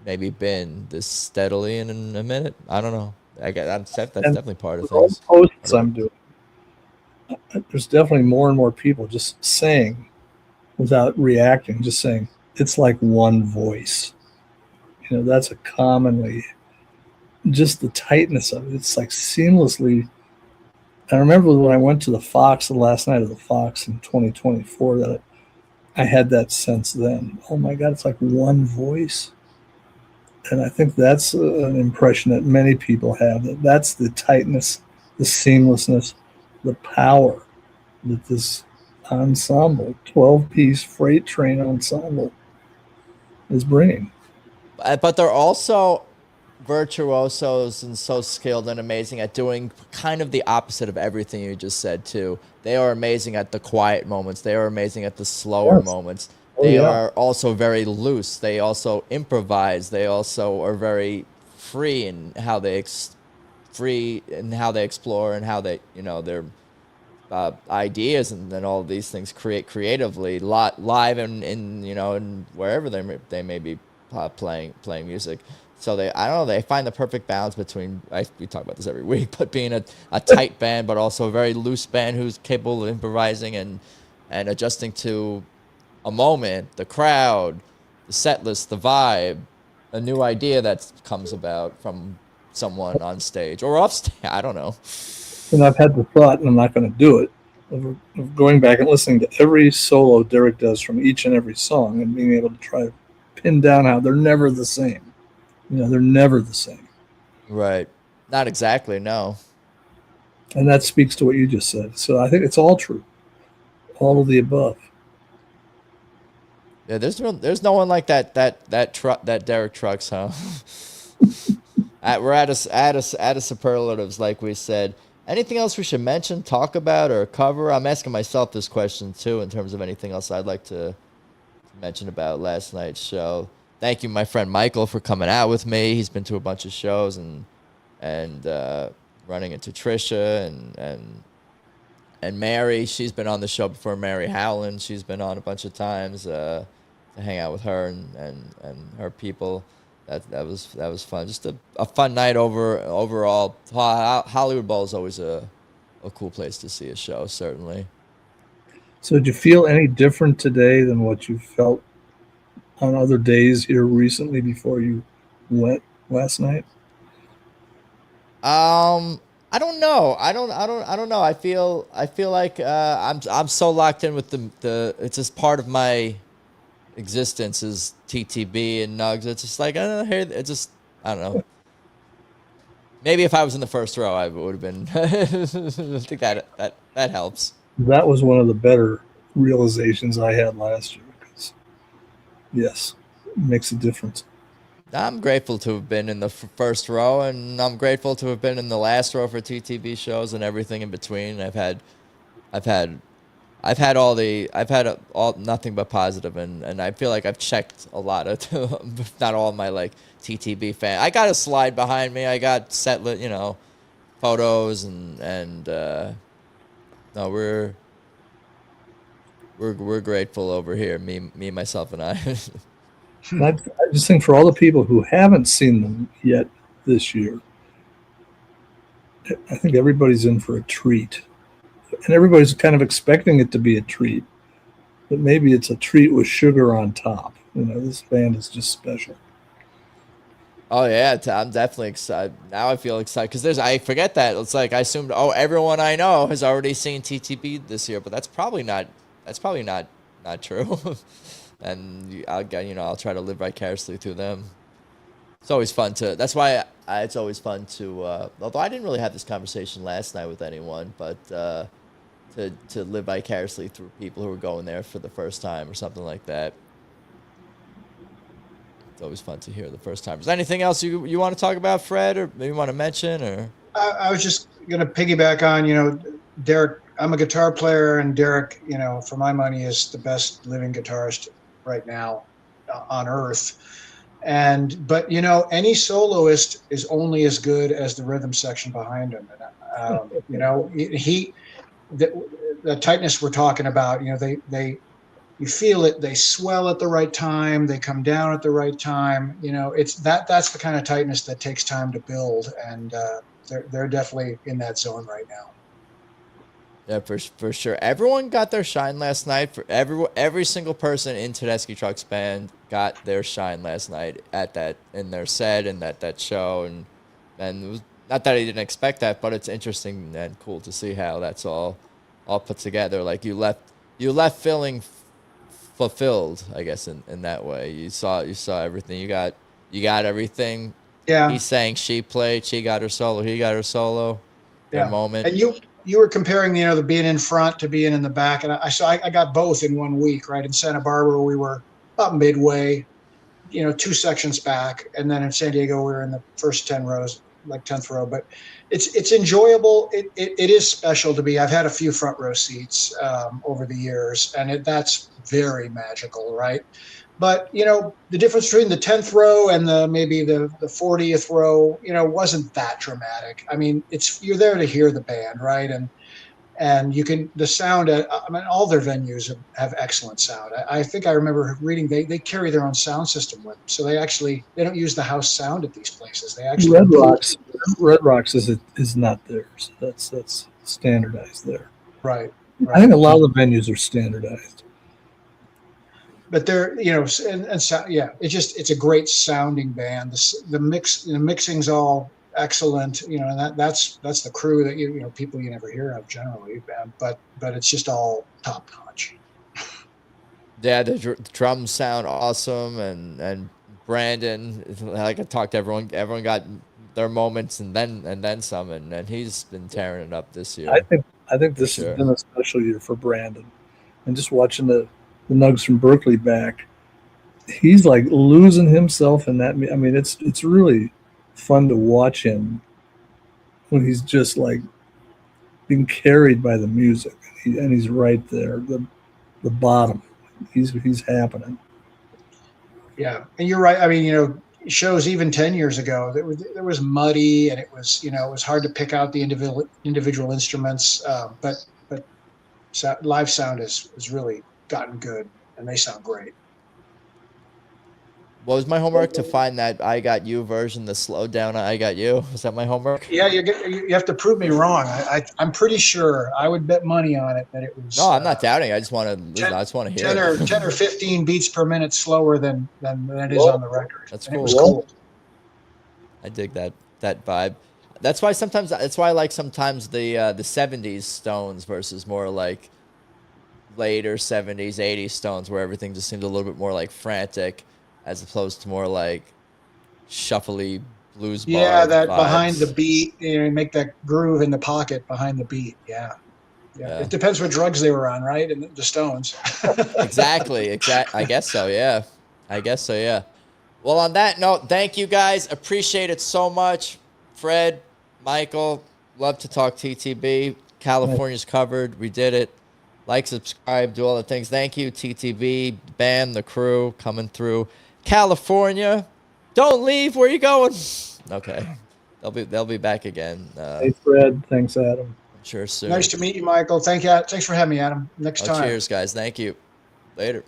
maybe been this steadily in a minute. I don't know. That's definitely part of things. All posts I'm doing, there's definitely more and more people just saying, without reacting, just saying it's like one voice. That's a commonly, just the tightness of it. It's like seamlessly. I remember when I went to the Fox the last night of the Fox in 2024 that I had that sense then. Oh my God, it's like one voice. And I think that's an impression that many people have, that's the tightness, the seamlessness, the power that this ensemble, 12-piece freight train ensemble, is bringing. But they're also virtuosos and so skilled and amazing at doing kind of the opposite of everything you just said, too. They are amazing at the quiet moments. They are amazing at the slower moments. They are also very loose. They also improvise. They also are very free in how they explore and how they, their ideas and all of these things create creatively live and wherever they may be playing music. So they find the perfect balance between, we talk about this every week, but being a tight band, but also a very loose band who's capable of improvising and adjusting to a moment, the crowd, the set list, the vibe, a new idea that comes about from someone on stage or off stage. I don't know. And I've had the thought, and I'm not going to do it, of going back and listening to every solo Derek does from each and every song and being able to try to pin down how they're never the same. They're never the same. Right. Not exactly, no. And that speaks to what you just said. So I think it's all true. All of the above. Yeah, there's no one like that Derek Trucks, huh? We're at a superlatives, like we said. Anything else we should mention, talk about, or cover? I'm asking myself this question too, in terms of anything else I'd like to mention about last night's show. Thank you, my friend Michael, for coming out with me. He's been to a bunch of shows and running into Trisha and Mary. She's been on the show before. Mary Howland. She's been on a bunch of times to hang out with her and her people. That was fun. Just a fun night overall. Hollywood Bowl is always a cool place to see a show, certainly. So did you feel any different today than what you felt on other days here recently before you went last night? I don't know. I don't know. I feel like I'm so locked in with the it's just part of my existence is TTB and Nugs. It's just like hey, it's just I don't know. Maybe if I was in the first row, I would have been. I think that helps. That was one of the better realizations I had last year. Because, yes, it makes a difference. I'm grateful to have been in the first row, and I'm grateful to have been in the last row for TTB shows and everything in between. I've had all nothing but positive, and I feel like I've checked a lot of, if not all of my like TTB fan. I got a slide behind me. I got photos and no, we're grateful over here. Me, myself, and I. And I just think for all the people who haven't seen them yet this year, I think everybody's in for a treat. And everybody's kind of expecting it to be a treat. But maybe it's a treat with sugar on top. This band is just special. Oh yeah, I'm definitely excited. Now I feel excited because I forget that. It's like I assumed, everyone I know has already seen TTB this year, but that's probably not true. And I'll try to live vicariously through them. It's always fun to. That's why it's always fun to. Although I didn't really have this conversation last night with anyone, but to live vicariously through people who are going there for the first time or something like that. It's always fun to hear the first time. Is there anything else you want to talk about, Fred, or maybe want to mention? Or I was just going to piggyback on, Derek. I'm a guitar player, and Derek, for my money, is the best living guitarist right now on earth. But any soloist is only as good as the rhythm section behind him. The tightness we're talking about, you feel it. They swell at the right time. They come down at the right time. That's the kind of tightness that takes time to build, and they're definitely in that zone right now. Yeah, for sure. Everyone got their shine last night. For every single person in Tedeschi Trucks band got their shine last night in their set and that show, and it was not that I didn't expect that, but it's interesting and cool to see how that's all put together. Like you left feeling fulfilled, I guess, in that way. You saw everything. You got everything. Yeah. He sang, she played, she got her solo, he got her solo. Their moment. And you were comparing, the being in front to being in the back, and I got both in 1 week, right? In Santa Barbara, we were about midway, 2 sections back, and then in San Diego, we were in the first 10 rows, like 10th row. But it's enjoyable. It is special to be. I've had a few front row seats over the years, and that's very magical, right? But the difference between the 10th row and maybe the 40th row, wasn't that dramatic. I mean, you're there to hear the band, right? And the sound at all their venues have excellent sound. I think I remember reading they carry their own sound system with them, so they don't use the house sound at these places. They actually Red Rocks is not theirs. That's standardized there. Right. I think a lot of the venues are standardized. But they're, it's a great sounding band. The mixing's all excellent, and that's the crew that people you never hear of generally, but it's just all top notch. Yeah, the drums sound awesome, and Brandon, like I talked to everyone got their moments and then some, and he's been tearing it up this year. I think this has been a special year for Brandon, and just watching the Nugs from Berkeley back, he's like losing himself in that. I mean, it's really fun to watch him when he's just like being carried by the music, and he's right there, the bottom. He's happening. Yeah, and you're right. I mean, shows even 10 years ago, there was muddy, and it was hard to pick out the individual instruments. But live sound has really gotten good, and they sound great. What was my homework to find that I Got You version, the slowed down I Got You? Was that my homework? Yeah, you have to prove me wrong. I'm pretty sure. I would bet money on it that it was. No, I'm not doubting. I just want to hear 10 or 15 beats per minute slower than it is on the record. That's cool. It was cool. I dig that vibe. That's why I like sometimes the 70s Stones versus more like later 70s, 80s Stones, where everything just seemed a little bit more like frantic, as opposed to more like shuffly blues bar. Yeah, that vibes. behind the beat, you make that groove in the pocket behind the beat. Yeah. Yeah. It depends what drugs they were on, right? And the Stones. Exactly. I guess so. Yeah. Yeah. Well, on that note, thank you guys. Appreciate it so much. Fred, Michael, love to talk TTB. California's covered. We did it. Like, subscribe, do all the things. Thank you, TTB, band, the crew coming through. California, don't leave. Where you going? Okay, they'll be back again. Hey, Fred. Thanks, Adam. I'm sure soon. Nice to meet you, Michael. Thanks for having me, Adam. Next time. Cheers, guys. Thank you. Later.